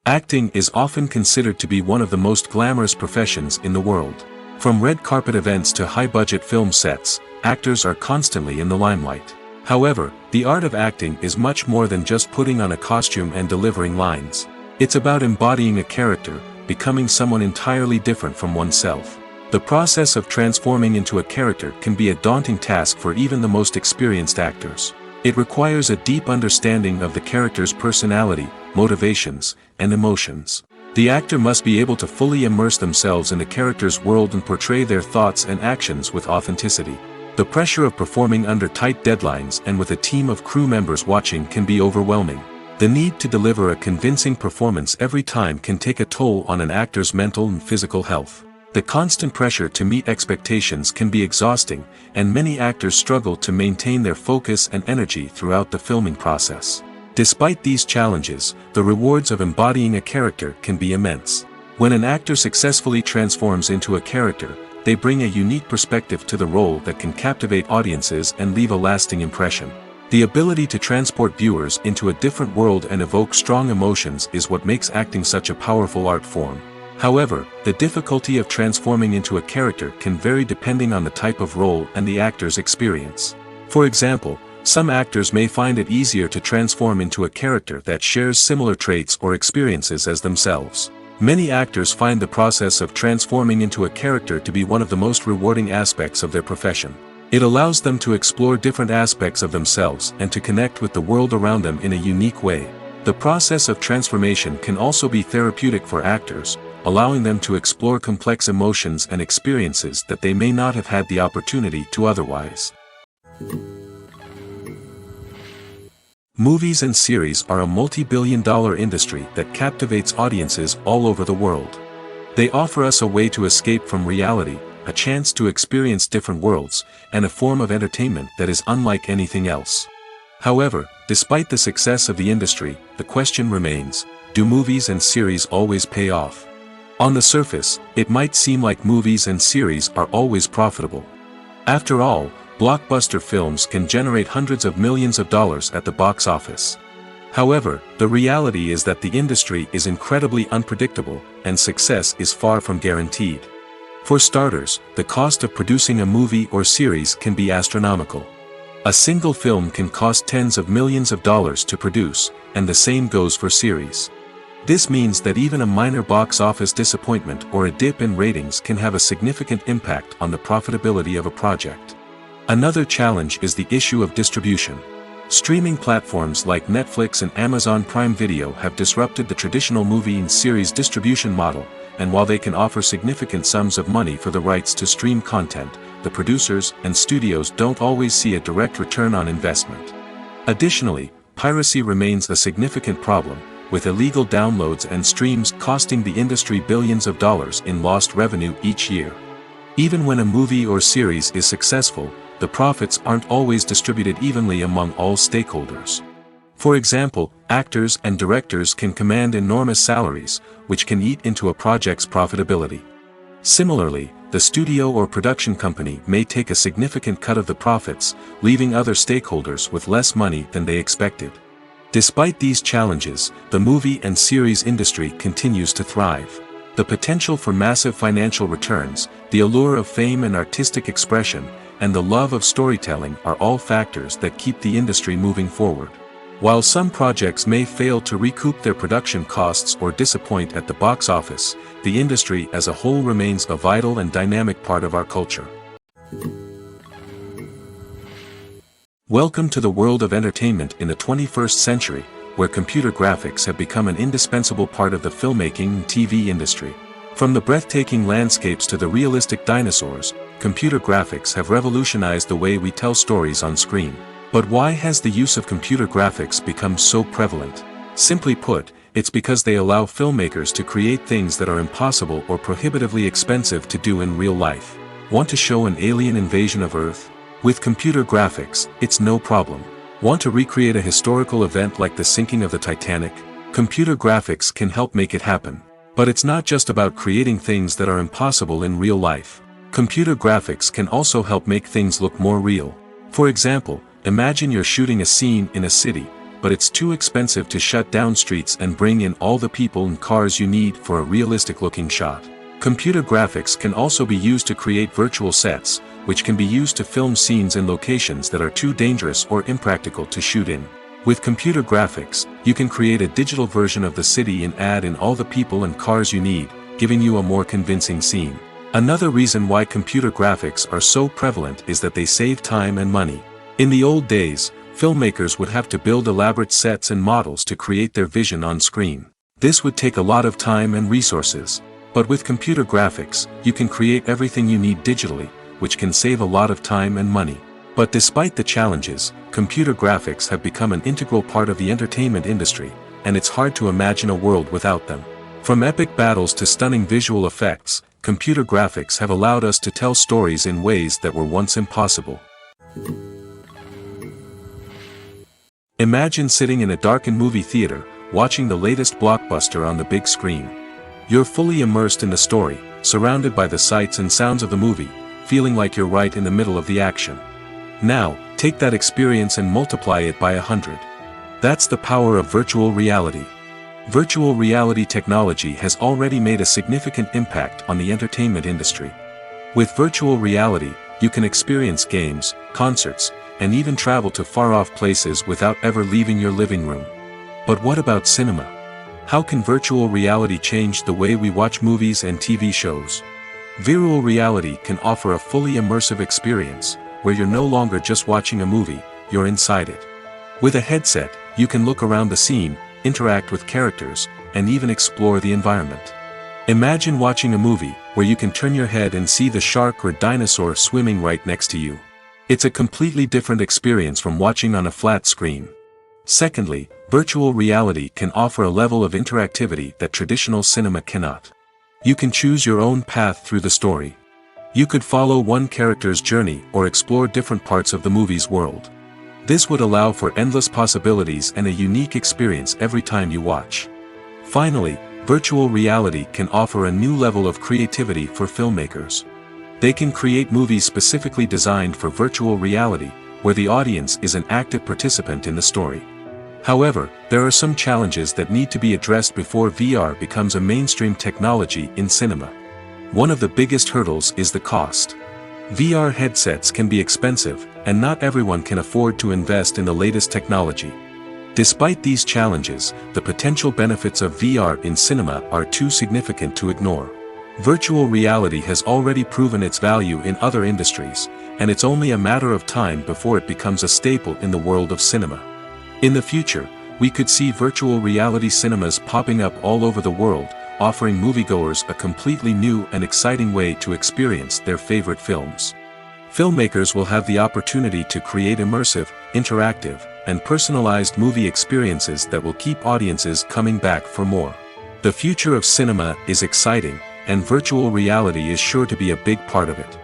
Acting is often considered to be one of the most glamorous professions in the world. From red carpet events to high-budget film sets, actors are constantly in the limelight. However, the art of acting is much more than just putting on a costume and delivering lines. It's about embodying a character, becoming someone entirely different from oneself. The process of transforming into a character can be a daunting task for even the most experienced actors. It requires a deep understanding of the character's personality, motivations, and emotions. The actor must be able to fully immerse themselves in the character's world and portray their thoughts and actions with authenticity. The pressure of performing under tight deadlines and with a team of crew members watching can be overwhelming. The need to deliver a convincing performance every time can take a toll on an actor's mental and physical health. The constant pressure to meet expectations can be exhausting, and many actors struggle to maintain their focus and energy throughout the filming process. Despite these challenges, the rewards of embodying a character can be immense. When an actor successfully transforms into a character, they bring a unique perspective to the role that can captivate audiences and leave a lasting impression. The ability to transport viewers into a different world and evoke strong emotions is what makes acting such a powerful art form. However, the difficulty of transforming into a character can vary depending on the type of role and the actor's experience. For example, some actors may find it easier to transform into a character that shares similar traits or experiences as themselves. Many actors find the process of transforming into a character to be one of the most rewarding aspects of their profession. It allows them to explore different aspects of themselves and to connect with the world around them in a unique way. The process of transformation can also be therapeutic for actors, allowing them to explore complex emotions and experiences that they may not have had the opportunity to otherwise. Movies and series are a multi-billion-dollar industry that captivates audiences all over the world. They offer us a way to escape from reality, a chance to experience different worlds, and a form of entertainment that is unlike anything else. However, despite the success of the industry, the question remains, do movies and series always pay off? On the surface, it might seem like movies and series are always profitable. After all, blockbuster films can generate hundreds of millions of dollars at the box office. However, the reality is that the industry is incredibly unpredictable, and success is far from guaranteed. For starters, the cost of producing a movie or series can be astronomical. A single film can cost tens of millions of dollars to produce, and the same goes for series. This means that even a minor box office disappointment or a dip in ratings can have a significant impact on the profitability of a project. Another challenge is the issue of distribution. Streaming platforms like Netflix and Amazon Prime Video have disrupted the traditional movie and series distribution model, and while they can offer significant sums of money for the rights to stream content, the producers and studios don't always see a direct return on investment. Additionally, piracy remains a significant problem, with illegal downloads and streams costing the industry billions of dollars in lost revenue each year. Even when a movie or series is successful, the profits aren't always distributed evenly among all stakeholders. For example, actors and directors can command enormous salaries, which can eat into a project's profitability. Similarly, the studio or production company may take a significant cut of the profits, leaving other stakeholders with less money than they expected. Despite these challenges, the movie and series industry continues to thrive. The potential for massive financial returns, the allure of fame and artistic expression, and the love of storytelling are all factors that keep the industry moving forward. While some projects may fail to recoup their production costs or disappoint at the box office, the industry as a whole remains a vital and dynamic part of our culture. Welcome to the world of entertainment in the 21st century, where computer graphics have become an indispensable part of the filmmaking and TV industry. From the breathtaking landscapes to the realistic dinosaurs, computer graphics have revolutionized the way we tell stories on screen. But why has the use of computer graphics become so prevalent? Simply put, it's because they allow filmmakers to create things that are impossible or prohibitively expensive to do in real life. Want to show an alien invasion of Earth? With computer graphics, it's no problem. Want to recreate a historical event like the sinking of the Titanic? Computer graphics can help make it happen. But it's not just about creating things that are impossible in real life. Computer graphics can also help make things look more real. For example, imagine you're shooting a scene in a city, but it's too expensive to shut down streets and bring in all the people and cars you need for a realistic-looking shot. Computer graphics can also be used to create virtual sets, which can be used to film scenes in locations that are too dangerous or impractical to shoot in. With computer graphics, you can create a digital version of the city and add in all the people and cars you need, giving you a more convincing scene. Another reason why computer graphics are so prevalent is that they save time and money. In the old days, filmmakers would have to build elaborate sets and models to create their vision on screen. This would take a lot of time and resources. But with computer graphics, you can create everything you need digitally, which can save a lot of time and money. But despite the challenges, computer graphics have become an integral part of the entertainment industry, and it's hard to imagine a world without them. From epic battles to stunning visual effects, computer graphics have allowed us to tell stories in ways that were once impossible. Imagine sitting in a darkened movie theater, watching the latest blockbuster on the big screen. You're fully immersed in the story, surrounded by the sights and sounds of the movie, feeling like you're right in the middle of the action. Now, take that experience and multiply it by 100. That's the power of virtual reality. Virtual reality technology has already made a significant impact on the entertainment industry. With virtual reality, you can experience games, concerts, and even travel to far-off places without ever leaving your living room. But what about cinema? How can virtual reality change the way we watch movies and TV shows? Virtual reality can offer a fully immersive experience, where you're no longer just watching a movie, you're inside it. With a headset, you can look around the scene, interact with characters, and even explore the environment. Imagine watching a movie where you can turn your head and see the shark or dinosaur swimming right next to you. It's a completely different experience from watching on a flat screen. Secondly, virtual reality can offer a level of interactivity that traditional cinema cannot. You can choose your own path through the story. You could follow one character's journey or explore different parts of the movie's world. This would allow for endless possibilities and a unique experience every time you watch. Finally, virtual reality can offer a new level of creativity for filmmakers. They can create movies specifically designed for virtual reality, where the audience is an active participant in the story. However, there are some challenges that need to be addressed before VR becomes a mainstream technology in cinema. One of the biggest hurdles is the cost. VR headsets can be expensive, and not everyone can afford to invest in the latest technology. Despite these challenges, the potential benefits of VR in cinema are too significant to ignore. Virtual reality has already proven its value in other industries, and it's only a matter of time before it becomes a staple in the world of cinema. In the future, we could see virtual reality cinemas popping up all over the world, offering moviegoers a completely new and exciting way to experience their favorite films. Filmmakers will have the opportunity to create immersive, interactive, and personalized movie experiences that will keep audiences coming back for more. The future of cinema is exciting, and virtual reality is sure to be a big part of it.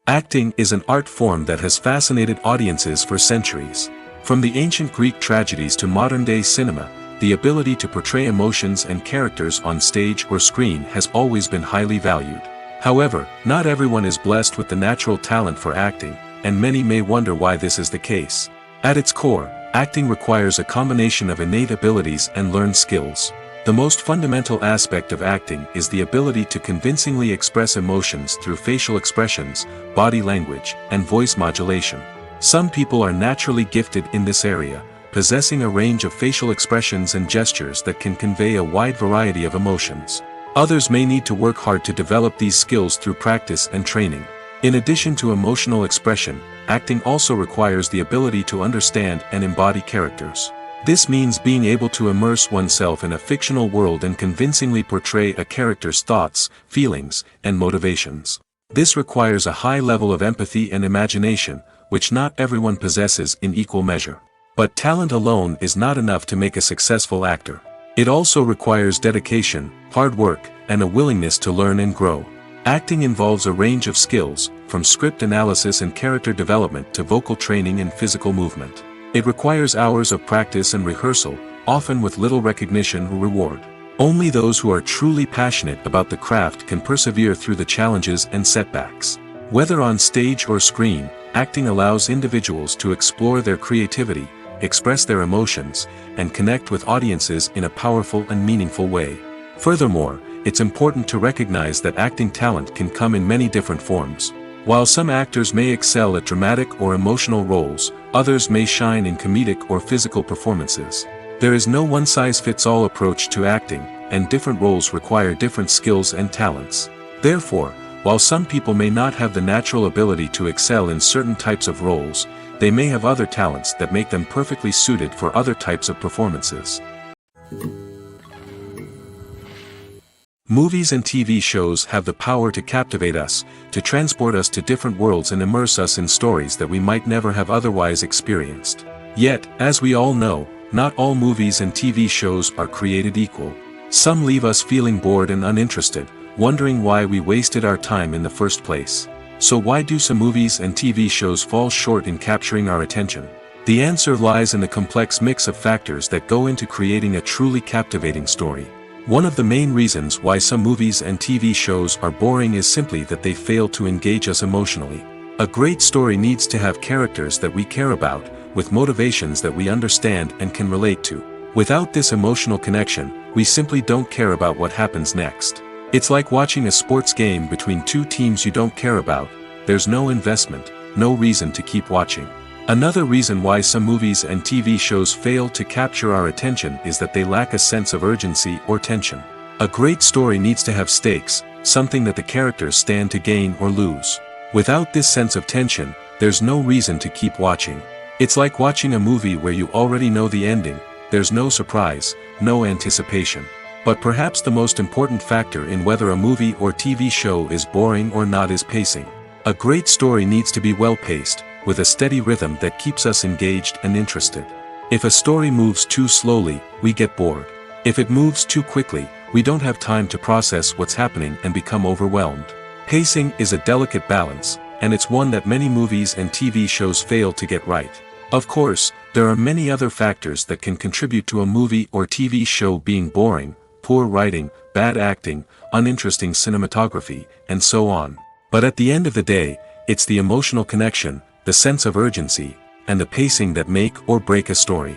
Acting is an art form that has fascinated audiences for centuries. From the ancient Greek tragedies to modern-day cinema, the ability to portray emotions and characters on stage or screen has always been highly valued. However, not everyone is blessed with the natural talent for acting, and many may wonder why this is the case. At its core, acting requires a combination of innate abilities and learned skills. The most fundamental aspect of acting is the ability to convincingly express emotions through facial expressions, body language, and voice modulation. Some people are naturally gifted in this area, possessing a range of facial expressions and gestures that can convey a wide variety of emotions. Others may need to work hard to develop these skills through practice and training. In addition to emotional expression, acting also requires the ability to understand and embody characters. This means being able to immerse oneself in a fictional world and convincingly portray a character's thoughts, feelings, and motivations. This requires a high level of empathy and imagination, which not everyone possesses in equal measure. But talent alone is not enough to make a successful actor. It also requires dedication, hard work, and a willingness to learn and grow. Acting involves a range of skills, from script analysis and character development to vocal training and physical movement. It requires hours of practice and rehearsal, often with little recognition or reward. Only those who are truly passionate about the craft can persevere through the challenges and setbacks. Whether on stage or screen, acting allows individuals to explore their creativity, express their emotions, and connect with audiences in a powerful and meaningful way. Furthermore, it's important to recognize that acting talent can come in many different forms. While some actors may excel at dramatic or emotional roles, others may shine in comedic or physical performances. There is no one-size-fits-all approach to acting, and different roles require different skills and talents. Therefore, while some people may not have the natural ability to excel in certain types of roles, they may have other talents that make them perfectly suited for other types of performances. Movies and TV shows have the power to captivate us, to transport us to different worlds and immerse us in stories that we might never have otherwise experienced. Yet, as we all know, not all movies and TV shows are created equal. Some leave us feeling bored and uninterested, wondering why we wasted our time in the first place. So why do some movies and TV shows fall short in capturing our attention? The answer lies in the complex mix of factors that go into creating a truly captivating story. One of the main reasons why some movies and TV shows are boring is simply that they fail to engage us emotionally. A great story needs to have characters that we care about, with motivations that we understand and can relate to. Without this emotional connection, we simply don't care about what happens next. It's like watching a sports game between two teams you don't care about. There's no investment, no reason to keep watching. Another reason why some movies and TV shows fail to capture our attention is that they lack a sense of urgency or tension. A great story needs to have stakes, something that the characters stand to gain or lose. Without this sense of tension, there's no reason to keep watching. It's like watching a movie where you already know the ending. There's no surprise, no anticipation. But perhaps the most important factor in whether a movie or TV show is boring or not is pacing. A great story needs to be well-paced, with a steady rhythm that keeps us engaged and interested. If a story moves too slowly, we get bored. If it moves too quickly, we don't have time to process what's happening and become overwhelmed. Pacing is a delicate balance, and it's one that many movies and TV shows fail to get right. Of course, there are many other factors that can contribute to a movie or TV show being boring: poor writing, bad acting, uninteresting cinematography, and so on. But at the end of the day, it's the emotional connection, the sense of urgency, and the pacing that make or break a story.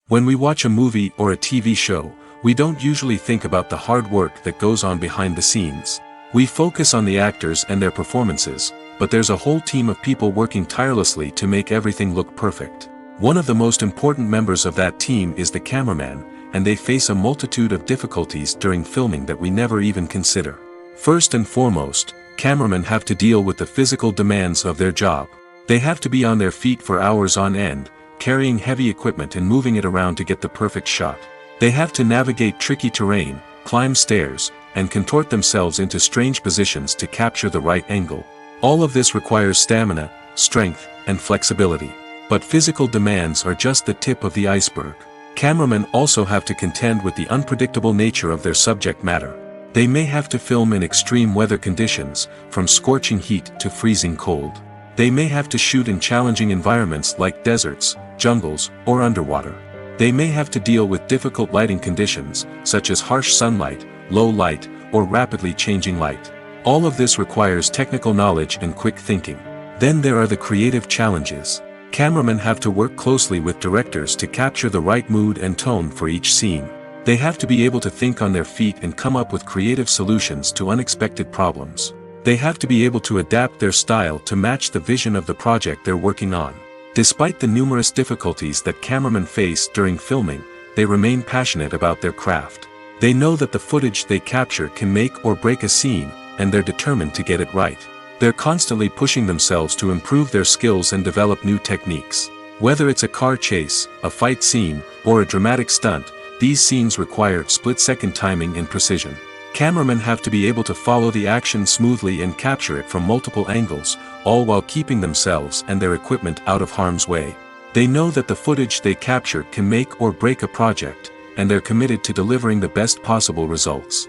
When we watch a movie or a TV show, we don't usually think about the hard work that goes on behind the scenes. We focus on the actors and their performances, but there's a whole team of people working tirelessly to make everything look perfect. One of the most important members of that team is the cameraman, and they face a multitude of difficulties during filming that we never even consider. First and foremost, cameramen have to deal with the physical demands of their job. They have to be on their feet for hours on end, carrying heavy equipment and moving it around to get the perfect shot. They have to navigate tricky terrain, climb stairs, and contort themselves into strange positions to capture the right angle. All of this requires stamina, strength, and flexibility. But physical demands are just the tip of the iceberg. Cameramen also have to contend with the unpredictable nature of their subject matter. They may have to film in extreme weather conditions, from scorching heat to freezing cold. They may have to shoot in challenging environments like deserts, jungles, or underwater. They may have to deal with difficult lighting conditions, such as harsh sunlight, low light, or rapidly changing light. All of this requires technical knowledge and quick thinking. Then there are the creative challenges. Cameramen have to work closely with directors to capture the right mood and tone for each scene. They have to be able to think on their feet and come up with creative solutions to unexpected problems. They have to be able to adapt their style to match the vision of the project they're working on. Despite the numerous difficulties that cameramen face during filming, they remain passionate about their craft. They know that the footage they capture can make or break a scene, and they're determined to get it right. They're constantly pushing themselves to improve their skills and develop new techniques. Whether it's a car chase, a fight scene, or a dramatic stunt, these scenes require split-second timing and precision. Cameramen have to be able to follow the action smoothly and capture it from multiple angles, all while keeping themselves and their equipment out of harm's way. They know that the footage they capture can make or break a project, and they're committed to delivering the best possible results.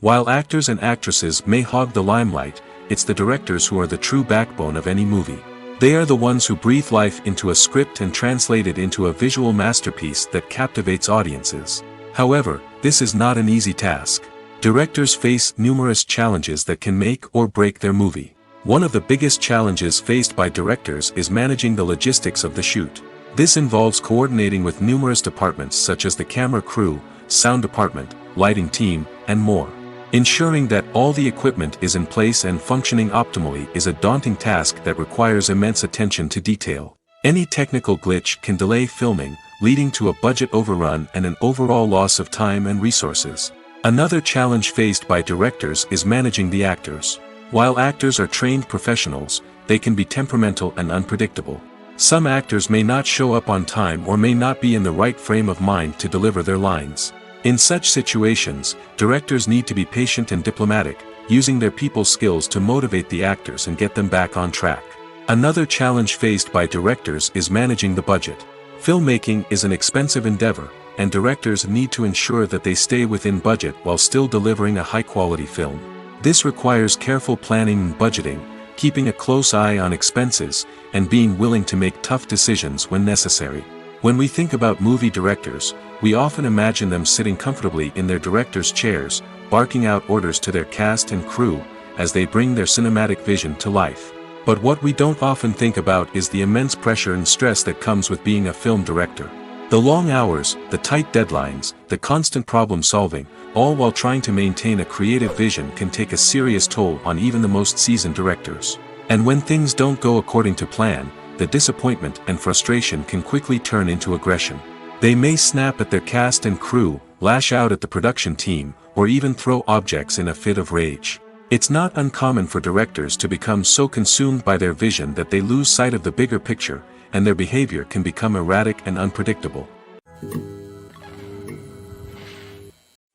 While actors and actresses may hog the limelight, it's the directors who are the true backbone of any movie. They are the ones who breathe life into a script and translate it into a visual masterpiece that captivates audiences. However, this is not an easy task. Directors face numerous challenges that can make or break their movie. One of the biggest challenges faced by directors is managing the logistics of the shoot. This involves coordinating with numerous departments such as the camera crew, sound department, lighting team, and more. Ensuring that all the equipment is in place and functioning optimally is a daunting task that requires immense attention to detail. Any technical glitch can delay filming, leading to a budget overrun and an overall loss of time and resources. Another challenge faced by directors is managing the actors. While actors are trained professionals, they can be temperamental and unpredictable. Some actors may not show up on time or may not be in the right frame of mind to deliver their lines. In such situations, directors need to be patient and diplomatic, using their people skills to motivate the actors and get them back on track. Another challenge faced by directors is managing the budget. Filmmaking is an expensive endeavor, and directors need to ensure that they stay within budget while still delivering a high-quality film. This requires careful planning and budgeting, keeping a close eye on expenses, and being willing to make tough decisions when necessary. When we think about movie directors, we often imagine them sitting comfortably in their director's chairs, barking out orders to their cast and crew, as they bring their cinematic vision to life. But what we don't often think about is the immense pressure and stress that comes with being a film director. The long hours, the tight deadlines, the constant problem solving, all while trying to maintain a creative vision can take a serious toll on even the most seasoned directors. And when things don't go according to plan, the disappointment and frustration can quickly turn into aggression. They may snap at their cast and crew, lash out at the production team, or even throw objects in a fit of rage. It's not uncommon for directors to become so consumed by their vision that they lose sight of the bigger picture, and their behavior can become erratic and unpredictable.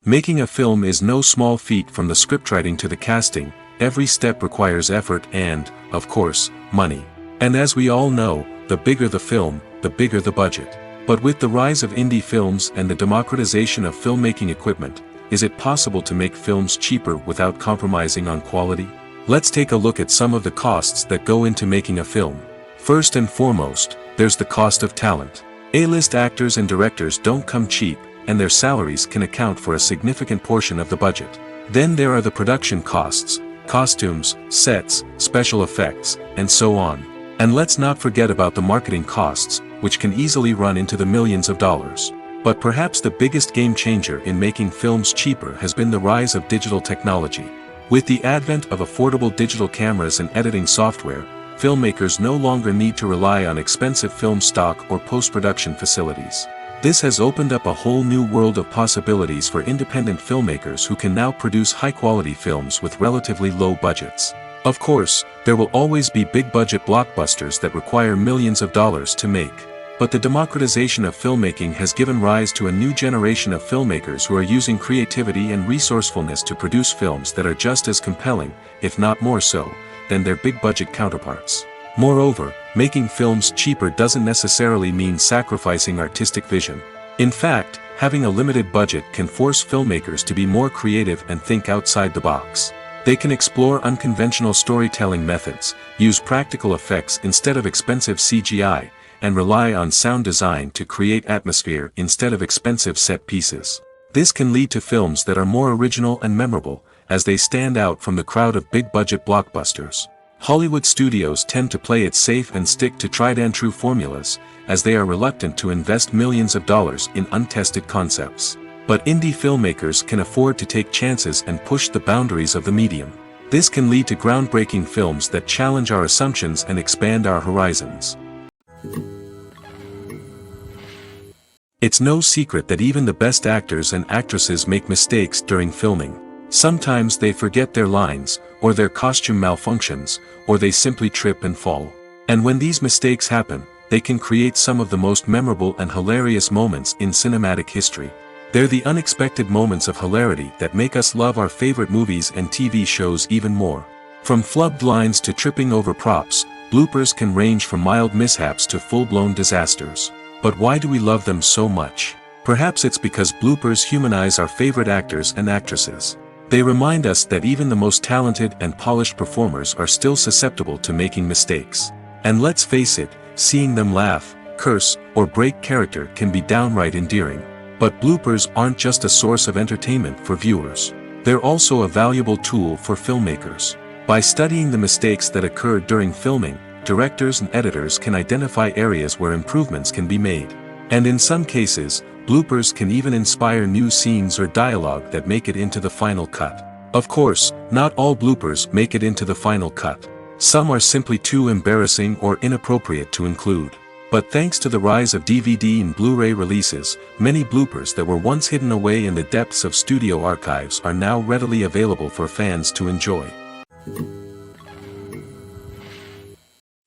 Making a film is no small feat. From the scriptwriting to the casting, every step requires effort and, of course, money. And as we all know, the bigger the film, the bigger the budget. But with the rise of indie films and the democratization of filmmaking equipment, is it possible to make films cheaper without compromising on quality? Let's take a look at some of the costs that go into making a film. First and foremost, there's the cost of talent. A-list actors and directors don't come cheap, and their salaries can account for a significant portion of the budget. Then there are the production costs, costumes, sets, special effects, and so on. And let's not forget about the marketing costs, which can easily run into the millions of dollars. But perhaps the biggest game changer in making films cheaper has been the rise of digital technology. With the advent of affordable digital cameras and editing software, filmmakers no longer need to rely on expensive film stock or post-production facilities. This has opened up a whole new world of possibilities for independent filmmakers who can now produce high-quality films with relatively low budgets. Of course, there will always be big-budget blockbusters that require millions of dollars to make. But the democratization of filmmaking has given rise to a new generation of filmmakers who are using creativity and resourcefulness to produce films that are just as compelling, if not more so, than their big-budget counterparts. Moreover, making films cheaper doesn't necessarily mean sacrificing artistic vision. In fact, having a limited budget can force filmmakers to be more creative and think outside the box. They can explore unconventional storytelling methods, use practical effects instead of expensive CGI, and rely on sound design to create atmosphere instead of expensive set pieces. This can lead to films that are more original and memorable, as they stand out from the crowd of big-budget blockbusters. Hollywood studios tend to play it safe and stick to tried-and-true formulas, as they are reluctant to invest millions of dollars in untested concepts. But indie filmmakers can afford to take chances and push the boundaries of the medium. This can lead to groundbreaking films that challenge our assumptions and expand our horizons. It's no secret that even the best actors and actresses make mistakes during filming. Sometimes they forget their lines, or their costume malfunctions, or they simply trip and fall. And when these mistakes happen, they can create some of the most memorable and hilarious moments in cinematic history. They're the unexpected moments of hilarity that make us love our favorite movies and TV shows even more. From flubbed lines to tripping over props, bloopers can range from mild mishaps to full-blown disasters. But why do we love them so much? Perhaps it's because bloopers humanize our favorite actors and actresses. They remind us that even the most talented and polished performers are still susceptible to making mistakes. And let's face it, seeing them laugh, curse, or break character can be downright endearing. But bloopers aren't just a source of entertainment for viewers. They're also a valuable tool for filmmakers. By studying the mistakes that occurred during filming, directors and editors can identify areas where improvements can be made. And in some cases, bloopers can even inspire new scenes or dialogue that make it into the final cut. Of course, not all bloopers make it into the final cut. Some are simply too embarrassing or inappropriate to include. But thanks to the rise of DVD and Blu-ray releases, many bloopers that were once hidden away in the depths of studio archives are now readily available for fans to enjoy.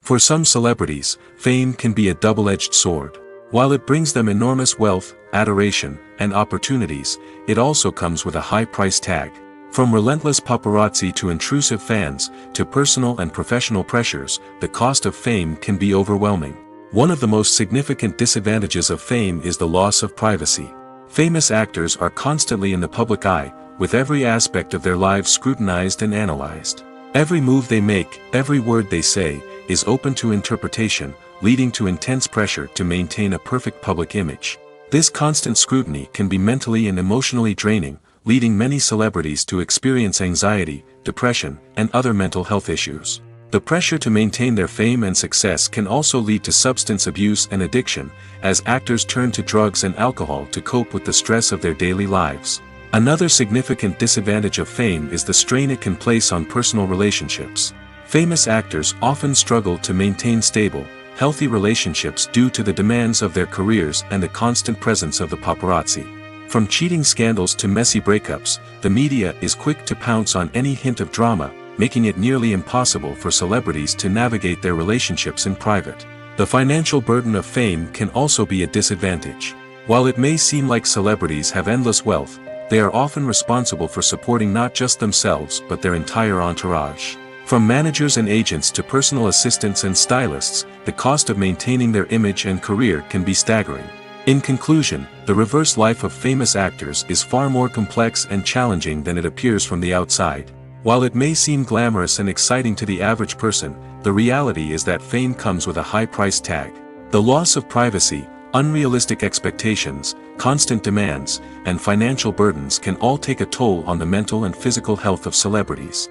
For some celebrities, fame can be a double-edged sword. While it brings them enormous wealth, adoration, and opportunities, it also comes with a high price tag. From relentless paparazzi to intrusive fans, to personal and professional pressures, the cost of fame can be overwhelming. One of the most significant disadvantages of fame is the loss of privacy. Famous actors are constantly in the public eye, with every aspect of their lives scrutinized and analyzed. Every move they make, every word they say, is open to interpretation, leading to intense pressure to maintain a perfect public image. This constant scrutiny can be mentally and emotionally draining, leading many celebrities to experience anxiety, depression, and other mental health issues. The pressure to maintain their fame and success can also lead to substance abuse and addiction, as actors turn to drugs and alcohol to cope with the stress of their daily lives. Another significant disadvantage of fame is the strain it can place on personal relationships. Famous actors often struggle to maintain stable, healthy relationships due to the demands of their careers and the constant presence of the paparazzi. From cheating scandals to messy breakups, the media is quick to pounce on any hint of drama, making it nearly impossible for celebrities to navigate their relationships in private. The financial burden of fame can also be a disadvantage. While it may seem like celebrities have endless wealth, they are often responsible for supporting not just themselves but their entire entourage. From managers and agents to personal assistants and stylists, the cost of maintaining their image and career can be staggering. In conclusion, the reverse life of famous actors is far more complex and challenging than it appears from the outside. While it may seem glamorous and exciting to the average person, the reality is that fame comes with a high price tag. The loss of privacy, unrealistic expectations, constant demands, and financial burdens can all take a toll on the mental and physical health of celebrities.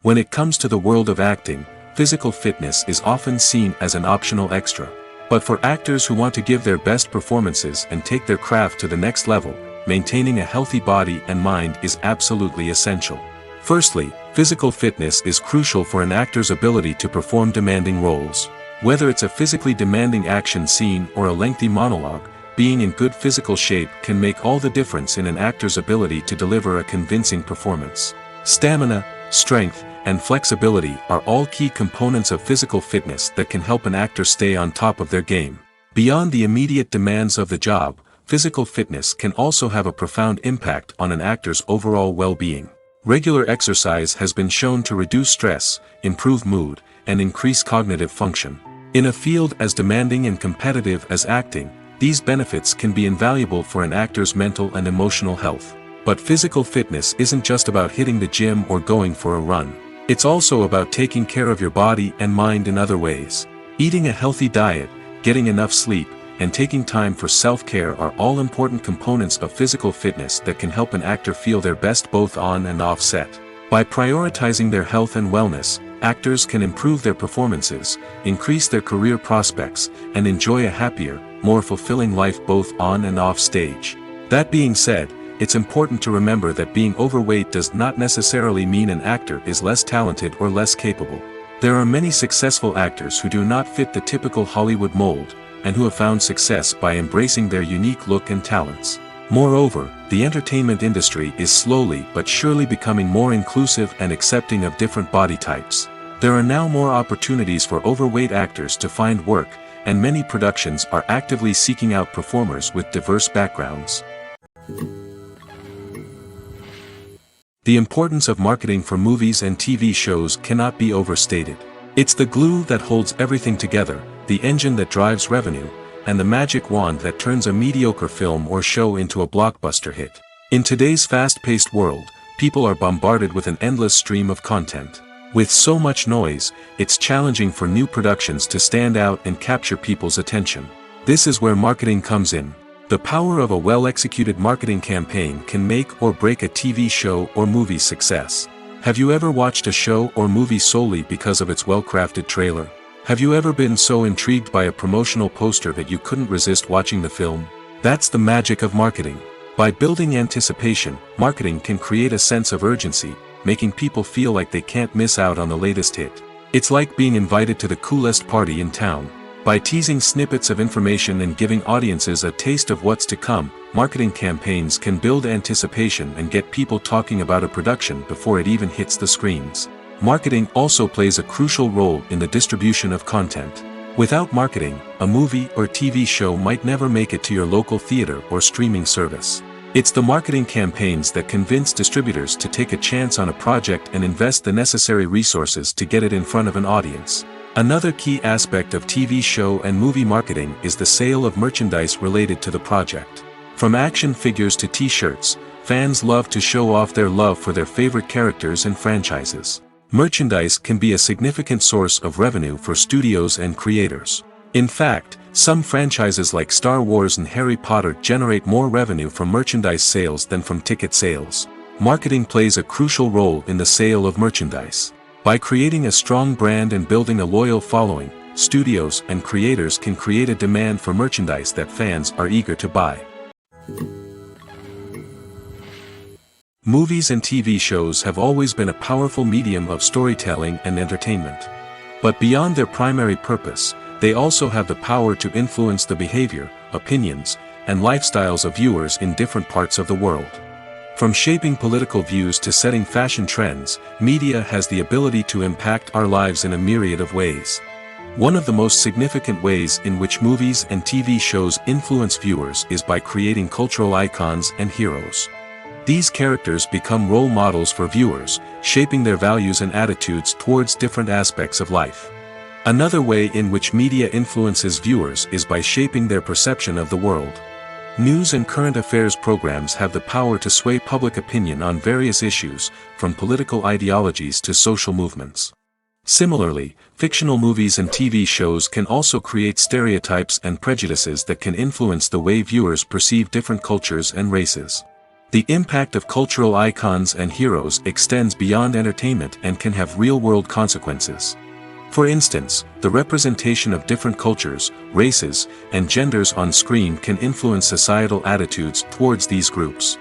When it comes to the world of acting, physical fitness is often seen as an optional extra. But for actors who want to give their best performances and take their craft to the next level, maintaining a healthy body and mind is absolutely essential. Firstly, physical fitness is crucial for an actor's ability to perform demanding roles. Whether it's a physically demanding action scene or a lengthy monologue, being in good physical shape can make all the difference in an actor's ability to deliver a convincing performance. Stamina, strength, and flexibility are all key components of physical fitness that can help an actor stay on top of their game. Beyond the immediate demands of the job, physical fitness can also have a profound impact on an actor's overall well-being. Regular exercise has been shown to reduce stress, improve mood, and increase cognitive function. In a field as demanding and competitive as acting, these benefits can be invaluable for an actor's mental and emotional health. But physical fitness isn't just about hitting the gym or going for a run. It's also about taking care of your body and mind in other ways. Eating a healthy diet, getting enough sleep, and taking time for self-care are all important components of physical fitness that can help an actor feel their best both on and off set. By prioritizing their health and wellness, actors can improve their performances, increase their career prospects, and enjoy a happier, more fulfilling life both on and off stage. That being said, it's important to remember that being overweight does not necessarily mean an actor is less talented or less capable. There are many successful actors who do not fit the typical Hollywood mold, and who have found success by embracing their unique look and talents. Moreover, the entertainment industry is slowly but surely becoming more inclusive and accepting of different body types. There are now more opportunities for overweight actors to find work, and many productions are actively seeking out performers with diverse backgrounds. The importance of marketing for movies and TV shows cannot be overstated. It's the glue that holds everything together, the engine that drives revenue, and the magic wand that turns a mediocre film or show into a blockbuster hit. In today's fast-paced world, people are bombarded with an endless stream of content. With so much noise, it's challenging for new productions to stand out and capture people's attention. This is where marketing comes in. The power of a well-executed marketing campaign can make or break a TV show or movie's success. Have you ever watched a show or movie solely because of its well-crafted trailer? Have you ever been so intrigued by a promotional poster that you couldn't resist watching the film? That's the magic of marketing. By building anticipation, marketing can create a sense of urgency, making people feel like they can't miss out on the latest hit. It's like being invited to the coolest party in town. By teasing snippets of information and giving audiences a taste of what's to come, marketing campaigns can build anticipation and get people talking about a production before it even hits the screens. Marketing also plays a crucial role in the distribution of content. Without marketing, a movie or TV show might never make it to your local theater or streaming service. It's the marketing campaigns that convince distributors to take a chance on a project and invest the necessary resources to get it in front of an audience. Another key aspect of TV show and movie marketing is the sale of merchandise related to the project. From action figures to t-shirts, fans love to show off their love for their favorite characters and franchises. Merchandise can be a significant source of revenue for studios and creators. In fact, some franchises like Star Wars and Harry Potter generate more revenue from merchandise sales than from ticket sales. Marketing plays a crucial role in the sale of merchandise. By creating a strong brand and building a loyal following, studios and creators can create a demand for merchandise that fans are eager to buy. Movies and TV shows have always been a powerful medium of storytelling and entertainment. But beyond their primary purpose, they also have the power to influence the behavior, opinions, and lifestyles of viewers in different parts of the world. From shaping political views to setting fashion trends, media has the ability to impact our lives in a myriad of ways. One of the most significant ways in which movies and TV shows influence viewers is by creating cultural icons and heroes. These characters become role models for viewers, shaping their values and attitudes towards different aspects of life. Another way in which media influences viewers is by shaping their perception of the world. News and current affairs programs have the power to sway public opinion on various issues, from political ideologies to social movements. Similarly, fictional movies and TV shows can also create stereotypes and prejudices that can influence the way viewers perceive different cultures and races. The impact of cultural icons and heroes extends beyond entertainment and can have real-world consequences. For instance, the representation of different cultures, races, and genders on screen can influence societal attitudes towards these groups.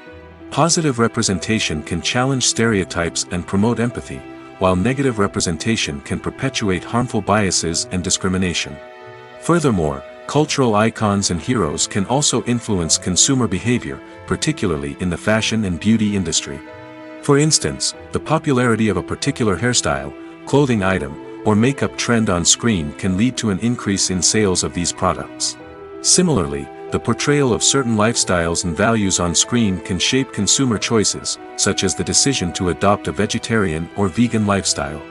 Positive representation can challenge stereotypes and promote empathy, while negative representation can perpetuate harmful biases and discrimination. Furthermore, cultural icons and heroes can also influence consumer behavior, particularly in the fashion and beauty industry. For instance, the popularity of a particular hairstyle, clothing item, or makeup trend on screen can lead to an increase in sales of these products. Similarly, the portrayal of certain lifestyles and values on screen can shape consumer choices, such as the decision to adopt a vegetarian or vegan lifestyle.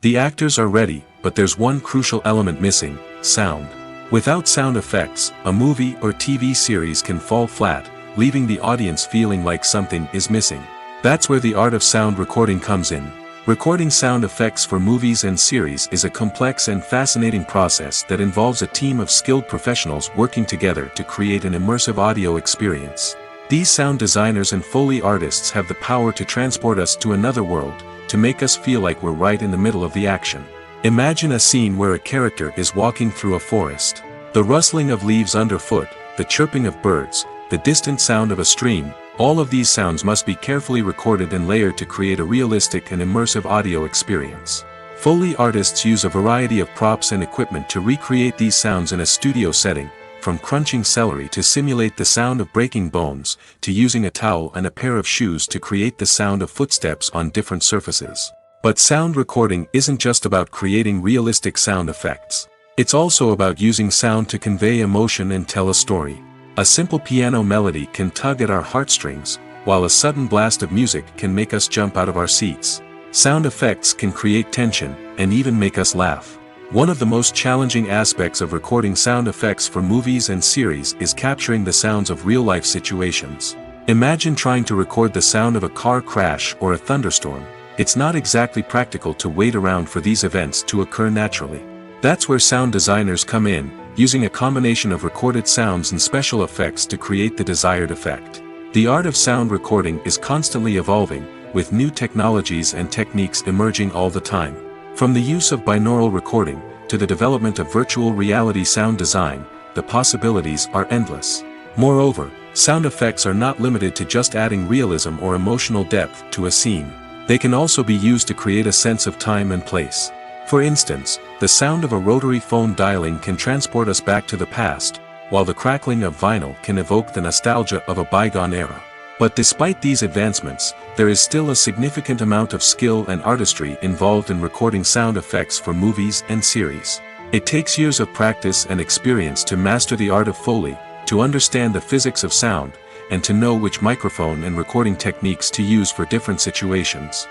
The actors are ready, but there's one crucial element missing: sound. Without sound effects, a movie or TV series can fall flat, leaving the audience feeling like something is missing. That's where the art of sound recording comes in. Recording sound effects for movies and series is a complex and fascinating process that involves a team of skilled professionals working together to create an immersive audio experience. These sound designers and Foley artists have the power to transport us to another world, to make us feel like we're right in the middle of the action. Imagine a scene where a character is walking through a forest. The rustling of leaves underfoot, the chirping of birds, the distant sound of a stream, all of these sounds must be carefully recorded and layered to create a realistic and immersive audio experience. Foley artists use a variety of props and equipment to recreate these sounds in a studio setting, from crunching celery to simulate the sound of breaking bones, to using a towel and a pair of shoes to create the sound of footsteps on different surfaces. But sound recording isn't just about creating realistic sound effects. It's also about using sound to convey emotion and tell a story. A simple piano melody can tug at our heartstrings, while a sudden blast of music can make us jump out of our seats. Sound effects can create tension, and even make us laugh. One of the most challenging aspects of recording sound effects for movies and series is capturing the sounds of real-life situations. Imagine trying to record the sound of a car crash or a thunderstorm. It's not exactly practical to wait around for these events to occur naturally. That's where sound designers come in, using a combination of recorded sounds and special effects to create the desired effect. The art of sound recording is constantly evolving, with new technologies and techniques emerging all the time. From the use of binaural recording, to the development of virtual reality sound design, the possibilities are endless. Moreover, sound effects are not limited to just adding realism or emotional depth to a scene. They can also be used to create a sense of time and place. For instance, the sound of a rotary phone dialing can transport us back to the past, while the crackling of vinyl can evoke the nostalgia of a bygone era. But despite these advancements, there is still a significant amount of skill and artistry involved in recording sound effects for movies and series. It takes years of practice and experience to master the art of Foley, to understand the physics of sound, and to know which microphone and recording techniques to use for different situations.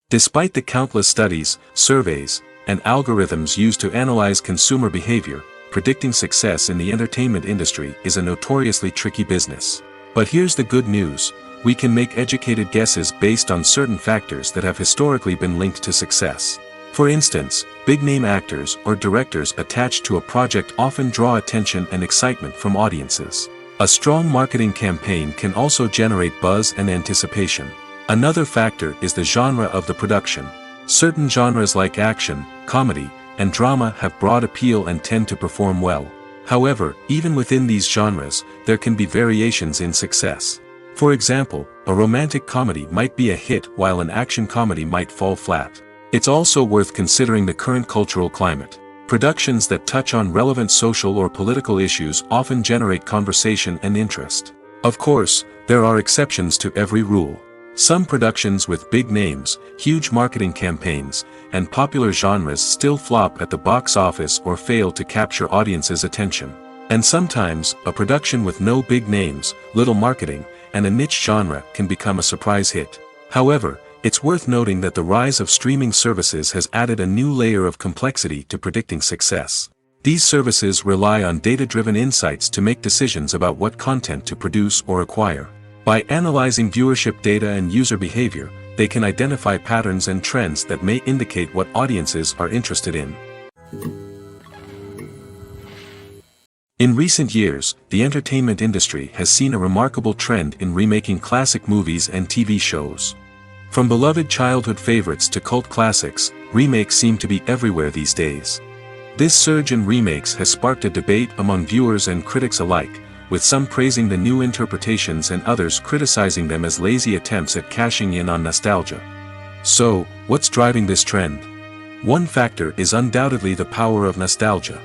Despite the countless studies, surveys, and algorithms used to analyze consumer behavior, predicting success in the entertainment industry is a notoriously tricky business. But here's the good news: we can make educated guesses based on certain factors that have historically been linked to success. For instance, big-name actors or directors attached to a project often draw attention and excitement from audiences. A strong marketing campaign can also generate buzz and anticipation. Another factor is the genre of the production. Certain genres like action, comedy, and drama have broad appeal and tend to perform well. However, even within these genres, there can be variations in success. For example, a romantic comedy might be a hit while an action comedy might fall flat. It's also worth considering the current cultural climate. Productions that touch on relevant social or political issues often generate conversation and interest. Of course, there are exceptions to every rule. Some productions with big names, huge marketing campaigns, and popular genres still flop at the box office or fail to capture audiences' attention. And sometimes, a production with no big names, little marketing, and a niche genre can become a surprise hit. However, it's worth noting that the rise of streaming services has added a new layer of complexity to predicting success. These services rely on data-driven insights to make decisions about what content to produce or acquire. By analyzing viewership data and user behavior, they can identify patterns and trends that may indicate what audiences are interested in. In recent years, the entertainment industry has seen a remarkable trend in remaking classic movies and TV shows. From beloved childhood favorites to cult classics, remakes seem to be everywhere these days. This surge in remakes has sparked a debate among viewers and critics alike, with some praising the new interpretations and others criticizing them as lazy attempts at cashing in on nostalgia. So, what's driving this trend? One factor is undoubtedly the power of nostalgia.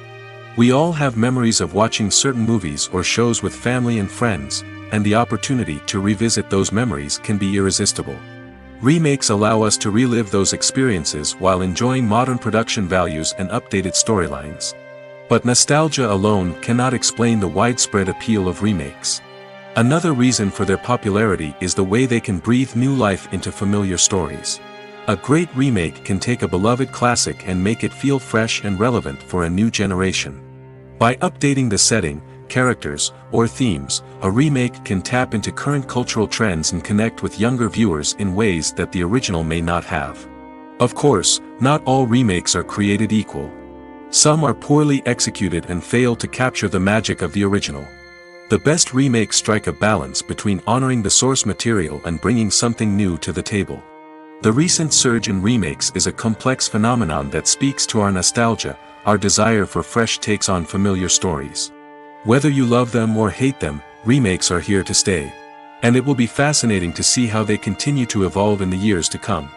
We all have memories of watching certain movies or shows with family and friends, and the opportunity to revisit those memories can be irresistible. Remakes allow us to relive those experiences while enjoying modern production values and updated storylines. But nostalgia alone cannot explain the widespread appeal of remakes. Another reason for their popularity is the way they can breathe new life into familiar stories. A great remake can take a beloved classic and make it feel fresh and relevant for a new generation. By updating the setting, characters, or themes, a remake can tap into current cultural trends and connect with younger viewers in ways that the original may not have. Of course, not all remakes are created equal. Some are poorly executed and fail to capture the magic of the original. The best remakes strike a balance between honoring the source material and bringing something new to the table. The recent surge in remakes is a complex phenomenon that speaks to our nostalgia, our desire for fresh takes on familiar stories. Whether you love them or hate them, remakes are here to stay. And it will be fascinating to see how they continue to evolve in the years to come.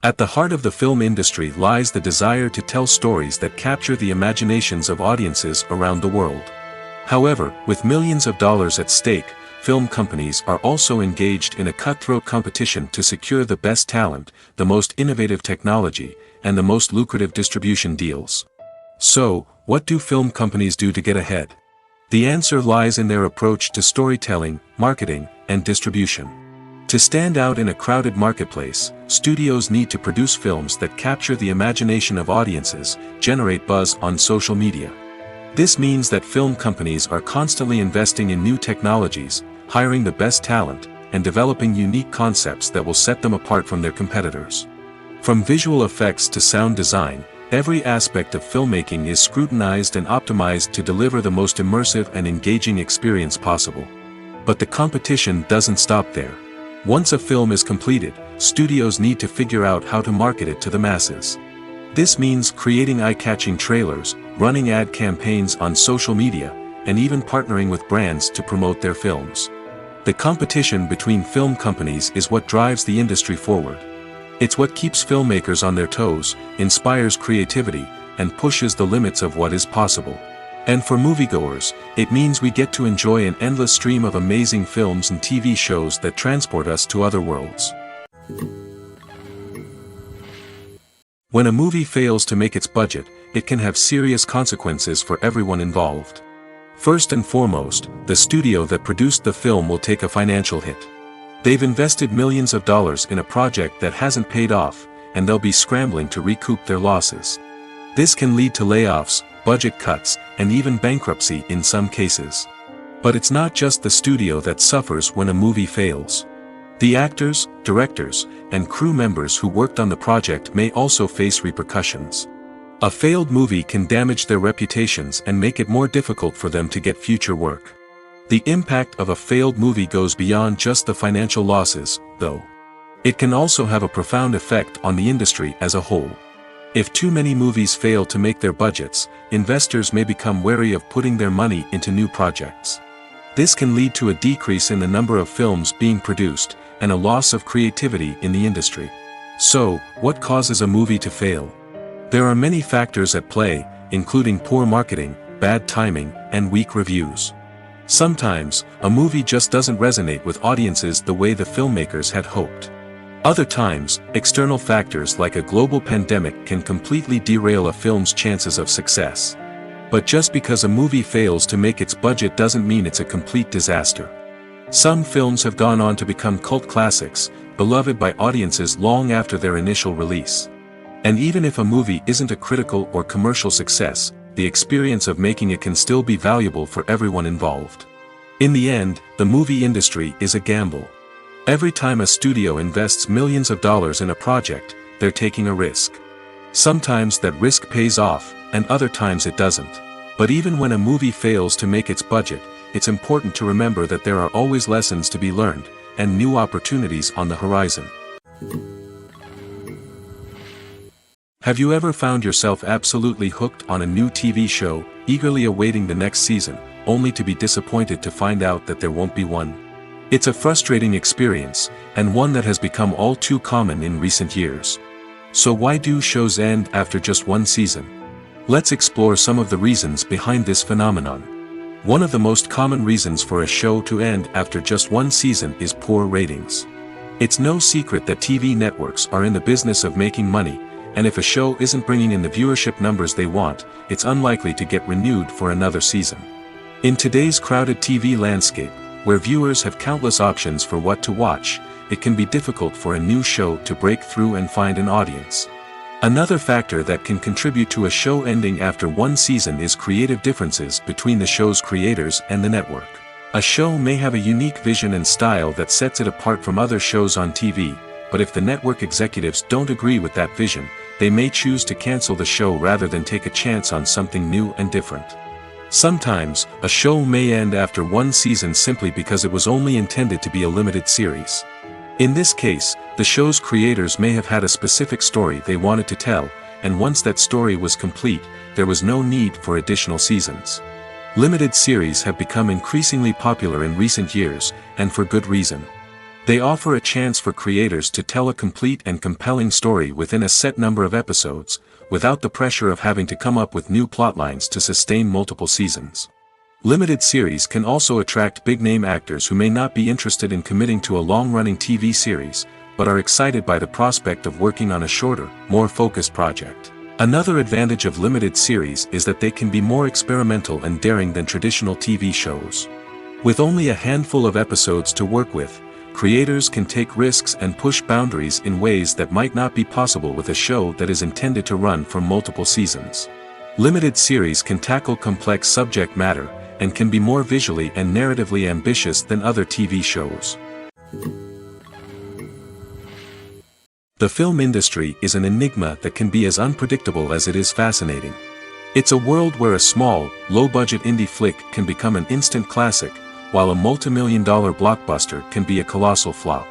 At the heart of the film industry lies the desire to tell stories that capture the imaginations of audiences around the world. However, with millions of dollars at stake, film companies are also engaged in a cutthroat competition to secure the best talent, the most innovative technology, and the most lucrative distribution deals. So, what do film companies do to get ahead? The answer lies in their approach to storytelling, marketing, and distribution. To stand out in a crowded marketplace, studios need to produce films that capture the imagination of audiences, generate buzz on social media. This means that film companies are constantly investing in new technologies, hiring the best talent, and developing unique concepts that will set them apart from their competitors. From visual effects to sound design, every aspect of filmmaking is scrutinized and optimized to deliver the most immersive and engaging experience possible. But the competition doesn't stop there. Once a film is completed, studios need to figure out how to market it to the masses. This means creating eye-catching trailers, running ad campaigns on social media, and even partnering with brands to promote their films. The competition between film companies is what drives the industry forward. It's what keeps filmmakers on their toes, inspires creativity, and pushes the limits of what is possible. And for moviegoers, it means we get to enjoy an endless stream of amazing films and TV shows that transport us to other worlds. When a movie fails to make its budget, it can have serious consequences for everyone involved. First and foremost, the studio that produced the film will take a financial hit. They've invested millions of dollars in a project that hasn't paid off, and they'll be scrambling to recoup their losses. This can lead to layoffs, budget cuts, and even bankruptcy in some cases. But it's not just the studio that suffers when a movie fails. The actors, directors, and crew members who worked on the project may also face repercussions. A failed movie can damage their reputations and make it more difficult for them to get future work. The impact of a failed movie goes beyond just the financial losses, though. It can also have a profound effect on the industry as a whole. If too many movies fail to make their budgets, investors may become wary of putting their money into new projects. This can lead to a decrease in the number of films being produced, and a loss of creativity in the industry. So, what causes a movie to fail? There are many factors at play, including poor marketing, bad timing, and weak reviews. Sometimes, a movie just doesn't resonate with audiences the way the filmmakers had hoped. Other times, external factors like a global pandemic can completely derail a film's chances of success. But just because a movie fails to make its budget doesn't mean it's a complete disaster. Some films have gone on to become cult classics, beloved by audiences long after their initial release. And even if a movie isn't a critical or commercial success, the experience of making it can still be valuable for everyone involved. In the end, the movie industry is a gamble. Every time a studio invests millions of dollars in a project, they're taking a risk. Sometimes that risk pays off, and other times it doesn't. But even when a movie fails to make its budget, it's important to remember that there are always lessons to be learned, and new opportunities on the horizon. Have you ever found yourself absolutely hooked on a new TV show, eagerly awaiting the next season, only to be disappointed to find out that there won't be one? It's a frustrating experience, and one that has become all too common in recent years. So why do shows end after just one season? Let's explore some of the reasons behind this phenomenon. One of the most common reasons for a show to end after just one season is poor ratings. It's no secret that TV networks are in the business of making money, and if a show isn't bringing in the viewership numbers they want, it's unlikely to get renewed for another season. In today's crowded TV landscape, where viewers have countless options for what to watch, it can be difficult for a new show to break through and find an audience. Another factor that can contribute to a show ending after one season is creative differences between the show's creators and the network. A show may have a unique vision and style that sets it apart from other shows on TV, but if the network executives don't agree with that vision, they may choose to cancel the show rather than take a chance on something new and different. Sometimes, a show may end after one season simply because it was only intended to be a limited series. In this case, the show's creators may have had a specific story they wanted to tell, and once that story was complete, there was no need for additional seasons. Limited series have become increasingly popular in recent years, and for good reason. They offer a chance for creators to tell a complete and compelling story within a set number of episodes, without the pressure of having to come up with new plotlines to sustain multiple seasons. Limited series can also attract big-name actors who may not be interested in committing to a long-running TV series, but are excited by the prospect of working on a shorter, more focused project. Another advantage of limited series is that they can be more experimental and daring than traditional TV shows. With only a handful of episodes to work with, creators can take risks and push boundaries in ways that might not be possible with a show that is intended to run for multiple seasons. Limited series can tackle complex subject matter, and can be more visually and narratively ambitious than other TV shows. The film industry is an enigma that can be as unpredictable as it is fascinating. It's a world where a small, low-budget indie flick can become an instant classic, while a multi-million-dollar blockbuster can be a colossal flop.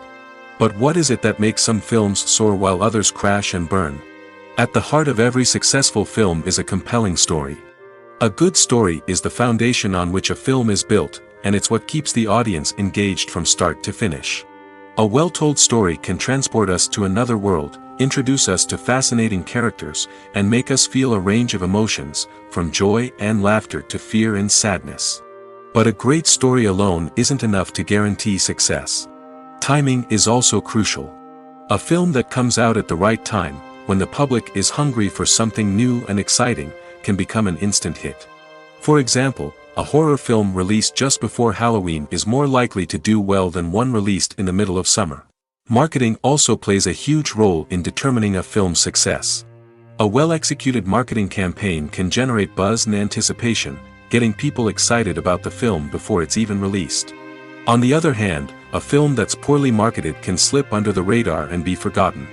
But what is it that makes some films soar while others crash and burn? At the heart of every successful film is a compelling story. A good story is the foundation on which a film is built, and it's what keeps the audience engaged from start to finish. A well-told story can transport us to another world, introduce us to fascinating characters, and make us feel a range of emotions, from joy and laughter to fear and sadness. But a great story alone isn't enough to guarantee success. Timing is also crucial. A film that comes out at the right time, when the public is hungry for something new and exciting, can become an instant hit. For example, a horror film released just before Halloween is more likely to do well than one released in the middle of summer. Marketing also plays a huge role in determining a film's success. A well-executed marketing campaign can generate buzz and anticipation, getting people excited about the film before it's even released. On the other hand, a film that's poorly marketed can slip under the radar and be forgotten.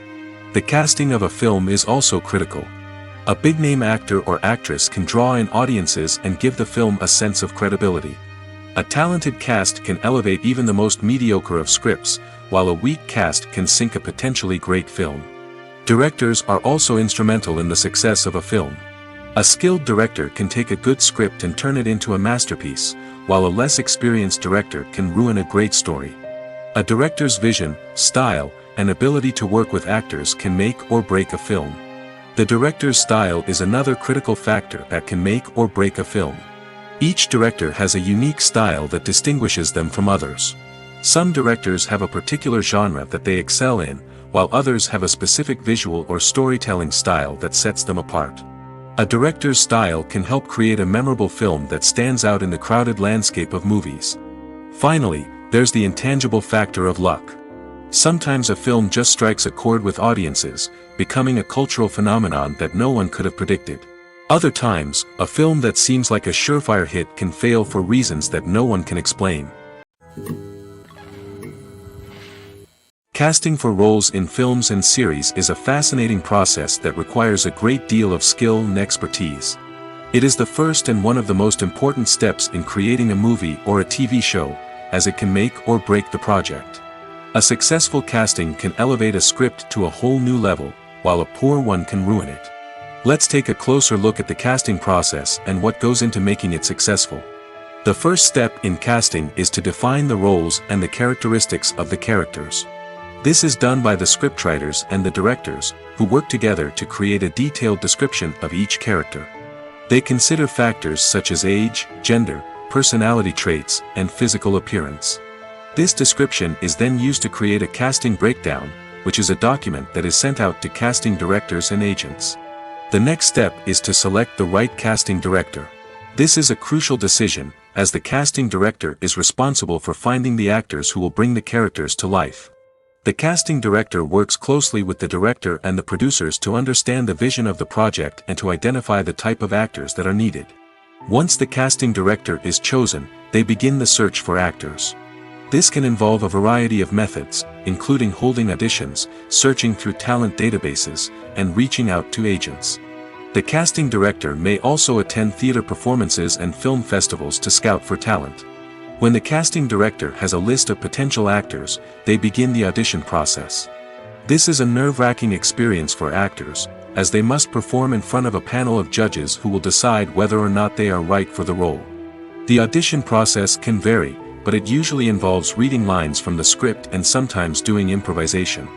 The casting of a film is also critical. A big-name actor or actress can draw in audiences and give the film a sense of credibility. A talented cast can elevate even the most mediocre of scripts, while a weak cast can sink a potentially great film. Directors are also instrumental in the success of a film. A skilled director can take a good script and turn it into a masterpiece, while a less experienced director can ruin a great story. A director's vision, style, and ability to work with actors can make or break a film. The director's style is another critical factor that can make or break a film. Each director has a unique style that distinguishes them from others. Some directors have a particular genre that they excel in, while others have a specific visual or storytelling style that sets them apart. A director's style can help create a memorable film that stands out in the crowded landscape of movies. Finally, there's the intangible factor of luck. Sometimes a film just strikes a chord with audiences, becoming a cultural phenomenon that no one could have predicted. Other times, a film that seems like a surefire hit can fail for reasons that no one can explain. Casting for roles in films and series is a fascinating process that requires a great deal of skill and expertise. It is the first and one of the most important steps in creating a movie or a TV show, as it can make or break the project. A successful casting can elevate a script to a whole new level, while a poor one can ruin it. Let's take a closer look at the casting process and what goes into making it successful. The first step in casting is to define the roles and the characteristics of the characters. This is done by the scriptwriters and the directors, who work together to create a detailed description of each character. They consider factors such as age, gender, personality traits, and physical appearance. This description is then used to create a casting breakdown, which is a document that is sent out to casting directors and agents. The next step is to select the right casting director. This is a crucial decision, as the casting director is responsible for finding the actors who will bring the characters to life. The casting director works closely with the director and the producers to understand the vision of the project and to identify the type of actors that are needed. Once the casting director is chosen, they begin the search for actors. This can involve a variety of methods, including holding auditions, searching through talent databases, and reaching out to agents. The casting director may also attend theater performances and film festivals to scout for talent. When the casting director has a list of potential actors, they begin the audition process. This is a nerve-wracking experience for actors, as they must perform in front of a panel of judges who will decide whether or not they are right for the role. The audition process can vary, but it usually involves reading lines from the script and sometimes doing improvisation.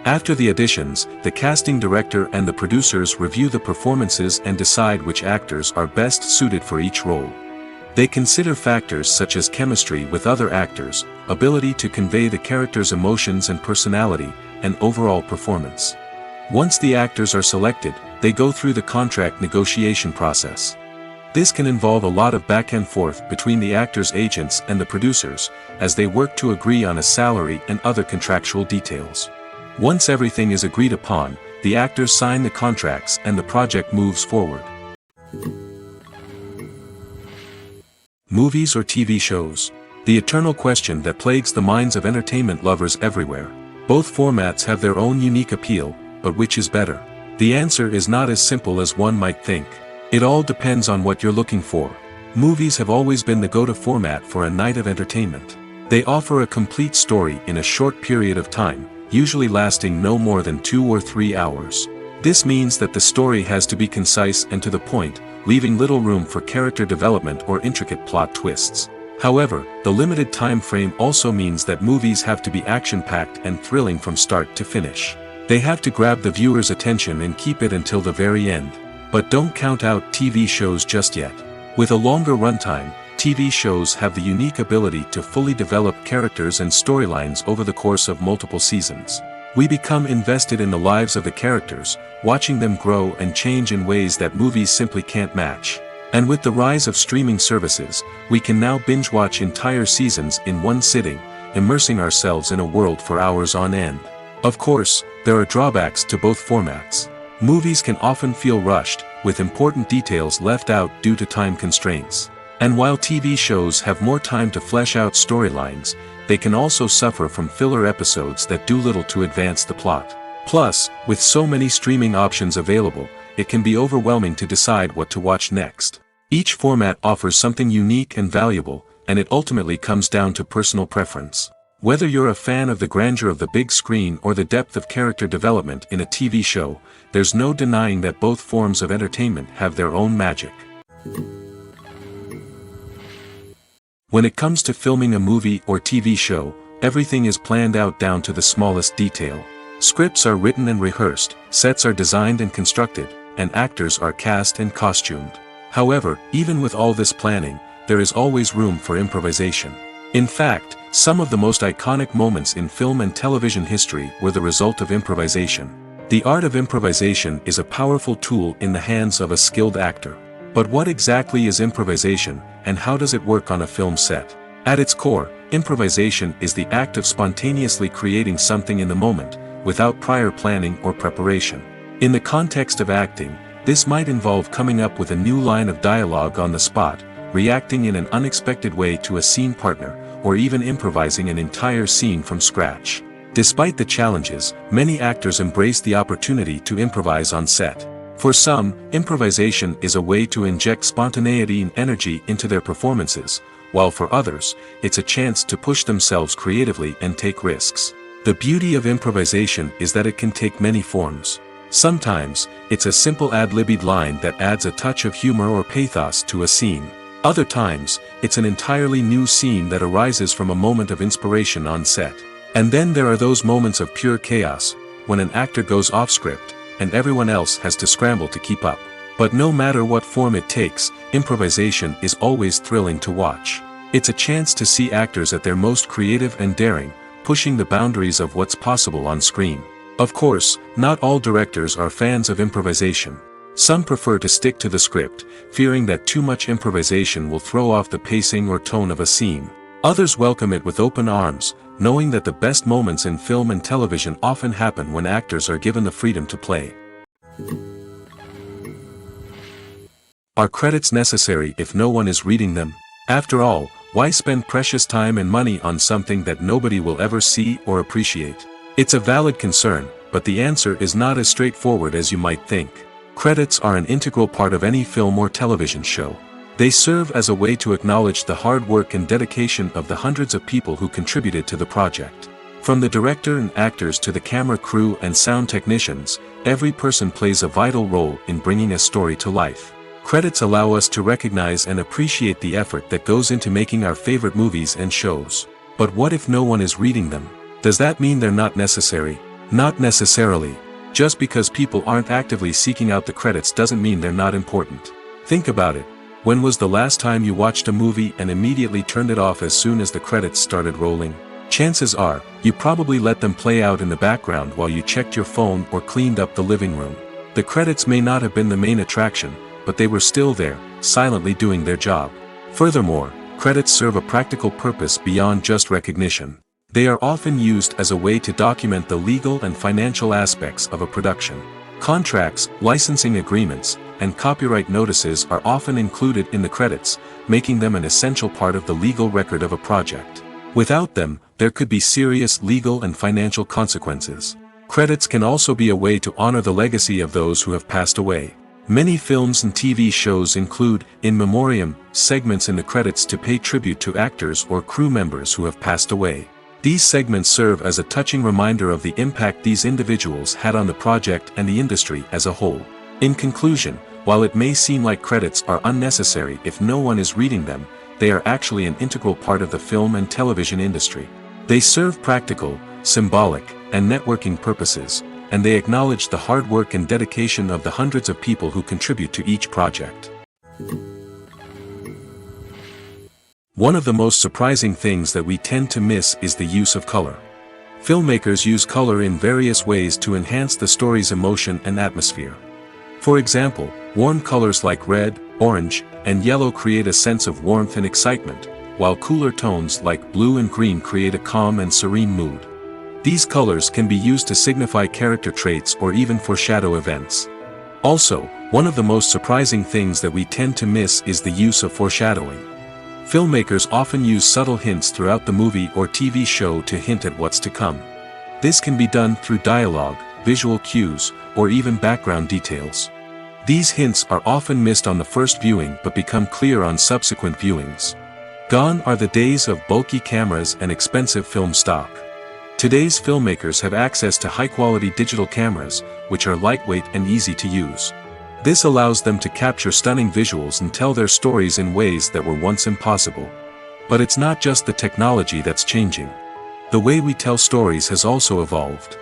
After the auditions, the casting director and the producers review the performances and decide which actors are best suited for each role. They consider factors such as chemistry with other actors, ability to convey the character's emotions and personality, and overall performance. Once the actors are selected, they go through the contract negotiation process. This can involve a lot of back and forth between the actors' agents and the producers, as they work to agree on a salary and other contractual details. Once everything is agreed upon, the actors sign the contracts and the project moves forward. Movies or TV shows? The eternal question that plagues the minds of entertainment lovers everywhere. Both formats have their own unique appeal, but which is better? The answer is not as simple as one might think. It all depends on what you're looking for. Movies have always been the go-to format for a night of entertainment. They offer a complete story in a short period of time, usually lasting no more than 2 or 3 hours. This means that the story has to be concise and to the point, leaving little room for character development or intricate plot twists. However, the limited time frame also means that movies have to be action-packed and thrilling from start to finish. They have to grab the viewer's attention and keep it until the very end. But don't count out TV shows just yet. With a longer runtime, TV shows have the unique ability to fully develop characters and storylines over the course of multiple seasons. We become invested in the lives of the characters, watching them grow and change in ways that movies simply can't match. And with the rise of streaming services, we can now binge-watch entire seasons in one sitting, immersing ourselves in a world for hours on end. Of course, there are drawbacks to both formats. Movies can often feel rushed, with important details left out due to time constraints. And while TV shows have more time to flesh out storylines, they can also suffer from filler episodes that do little to advance the plot. Plus, with so many streaming options available, it can be overwhelming to decide what to watch next. Each format offers something unique and valuable, and it ultimately comes down to personal preference. Whether you're a fan of the grandeur of the big screen or the depth of character development in a TV show, there's no denying that both forms of entertainment have their own magic. When it comes to filming a movie or TV show, everything is planned out down to the smallest detail. Scripts are written and rehearsed, sets are designed and constructed, and actors are cast and costumed. However, even with all this planning, there is always room for improvisation. In fact, some of the most iconic moments in film and television history were the result of improvisation. The art of improvisation is a powerful tool in the hands of a skilled actor. But what exactly is improvisation, and how does it work on a film set? At its core, improvisation is the act of spontaneously creating something in the moment, without prior planning or preparation. In the context of acting, this might involve coming up with a new line of dialogue on the spot, reacting in an unexpected way to a scene partner, or even improvising an entire scene from scratch. Despite the challenges, many actors embrace the opportunity to improvise on set. For some, improvisation is a way to inject spontaneity and energy into their performances, while for others, it's a chance to push themselves creatively and take risks. The beauty of improvisation is that it can take many forms. Sometimes, it's a simple ad-libbed line that adds a touch of humor or pathos to a scene. Other times, it's an entirely new scene that arises from a moment of inspiration on set. And then there are those moments of pure chaos, when an actor goes off script, and everyone else has to scramble to keep up. But no matter what form it takes, improvisation is always thrilling to watch. It's a chance to see actors at their most creative and daring, pushing the boundaries of what's possible on screen. Of course, not all directors are fans of improvisation. Some prefer to stick to the script, fearing that too much improvisation will throw off the pacing or tone of a scene. Others welcome it with open arms, knowing that the best moments in film and television often happen when actors are given the freedom to play. Are credits necessary if no one is reading them? After all, why spend precious time and money on something that nobody will ever see or appreciate? It's a valid concern, but the answer is not as straightforward as you might think. Credits are an integral part of any film or television show. They serve as a way to acknowledge the hard work and dedication of the hundreds of people who contributed to the project. From the director and actors to the camera crew and sound technicians, every person plays a vital role in bringing a story to life. Credits allow us to recognize and appreciate the effort that goes into making our favorite movies and shows. But what if no one is reading them? Does that mean they're not necessary? Not necessarily. Just because people aren't actively seeking out the credits doesn't mean they're not important. Think about it. When was the last time you watched a movie and immediately turned it off as soon as the credits started rolling? Chances are, you probably let them play out in the background while you checked your phone or cleaned up the living room. The credits may not have been the main attraction, but they were still there, silently doing their job. Furthermore, credits serve a practical purpose beyond just recognition. They are often used as a way to document the legal and financial aspects of a production. Contracts, licensing agreements, and copyright notices are often included in the credits, making them an essential part of the legal record of a project. Without them, there could be serious legal and financial consequences. Credits can also be a way to honor the legacy of those who have passed away. Many films and TV shows include, in memoriam, segments in the credits to pay tribute to actors or crew members who have passed away. These segments serve as a touching reminder of the impact these individuals had on the project and the industry as a whole. In conclusion, while it may seem like credits are unnecessary if no one is reading them, they are actually an integral part of the film and television industry. They serve practical, symbolic, and networking purposes, and they acknowledge the hard work and dedication of the hundreds of people who contribute to each project. One of the most surprising things that we tend to miss is the use of color. Filmmakers use color in various ways to enhance the story's emotion and atmosphere. For example, warm colors like red, orange, and yellow create a sense of warmth and excitement, while cooler tones like blue and green create a calm and serene mood. These colors can be used to signify character traits or even foreshadow events. Also, one of the most surprising things that we tend to miss is the use of foreshadowing. Filmmakers often use subtle hints throughout the movie or TV show to hint at what's to come. This can be done through dialogue, visual cues, or even background details. These hints are often missed on the first viewing but become clear on subsequent viewings. Gone are the days of bulky cameras and expensive film stock. Today's filmmakers have access to high-quality digital cameras, which are lightweight and easy to use. This allows them to capture stunning visuals and tell their stories in ways that were once impossible. But it's not just the technology that's changing. The way we tell stories has also evolved.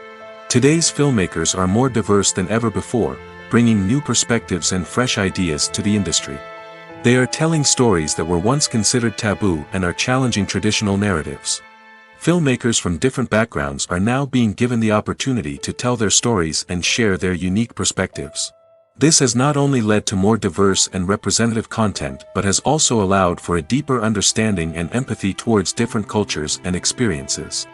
Today's filmmakers are more diverse than ever before, bringing new perspectives and fresh ideas to the industry. They are telling stories that were once considered taboo and are challenging traditional narratives. Filmmakers from different backgrounds are now being given the opportunity to tell their stories and share their unique perspectives. This has not only led to more diverse and representative content but has also allowed for a deeper understanding and empathy towards different cultures and experiences.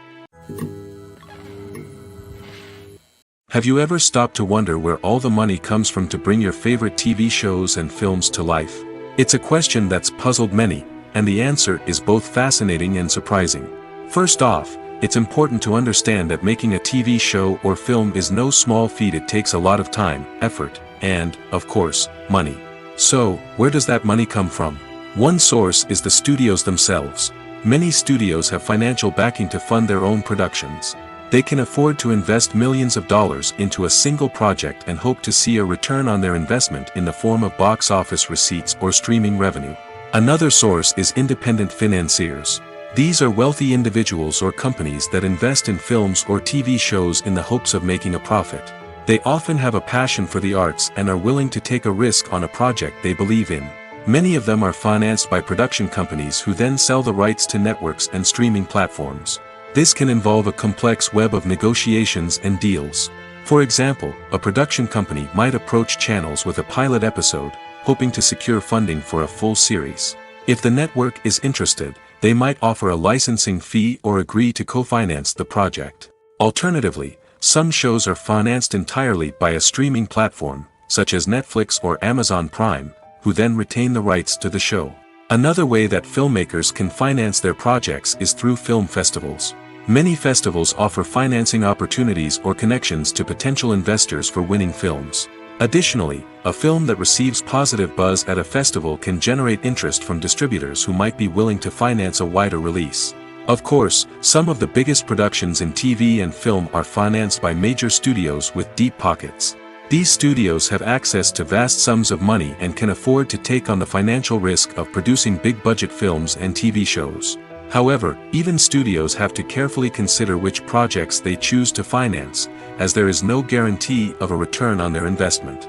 Have you ever stopped to wonder where all the money comes from to bring your favorite TV shows and films to life? It's a question that's puzzled many, and the answer is both fascinating and surprising. First off, it's important to understand that making a TV show or film is no small feat. It takes a lot of time, effort, and, of course, money. So, where does that money come from? One source is the studios themselves. Many studios have financial backing to fund their own productions. They can afford to invest millions of dollars into a single project and hope to see a return on their investment in the form of box office receipts or streaming revenue. Another source is independent financiers. These are wealthy individuals or companies that invest in films or TV shows in the hopes of making a profit. They often have a passion for the arts and are willing to take a risk on a project they believe in. Many of them are financed by production companies who then sell the rights to networks and streaming platforms. This can involve a complex web of negotiations and deals. For example, a production company might approach channels with a pilot episode, hoping to secure funding for a full series. If the network is interested, they might offer a licensing fee or agree to co-finance the project. Alternatively, some shows are financed entirely by a streaming platform, such as Netflix or Amazon Prime, who then retain the rights to the show. Another way that filmmakers can finance their projects is through film festivals. Many festivals offer financing opportunities or connections to potential investors for winning films. Additionally, a film that receives positive buzz at a festival can generate interest from distributors who might be willing to finance a wider release. Of course, some of the biggest productions in TV and film are financed by major studios with deep pockets. These studios have access to vast sums of money and can afford to take on the financial risk of producing big-budget films and TV shows. However, even studios have to carefully consider which projects they choose to finance, as there is no guarantee of a return on their investment.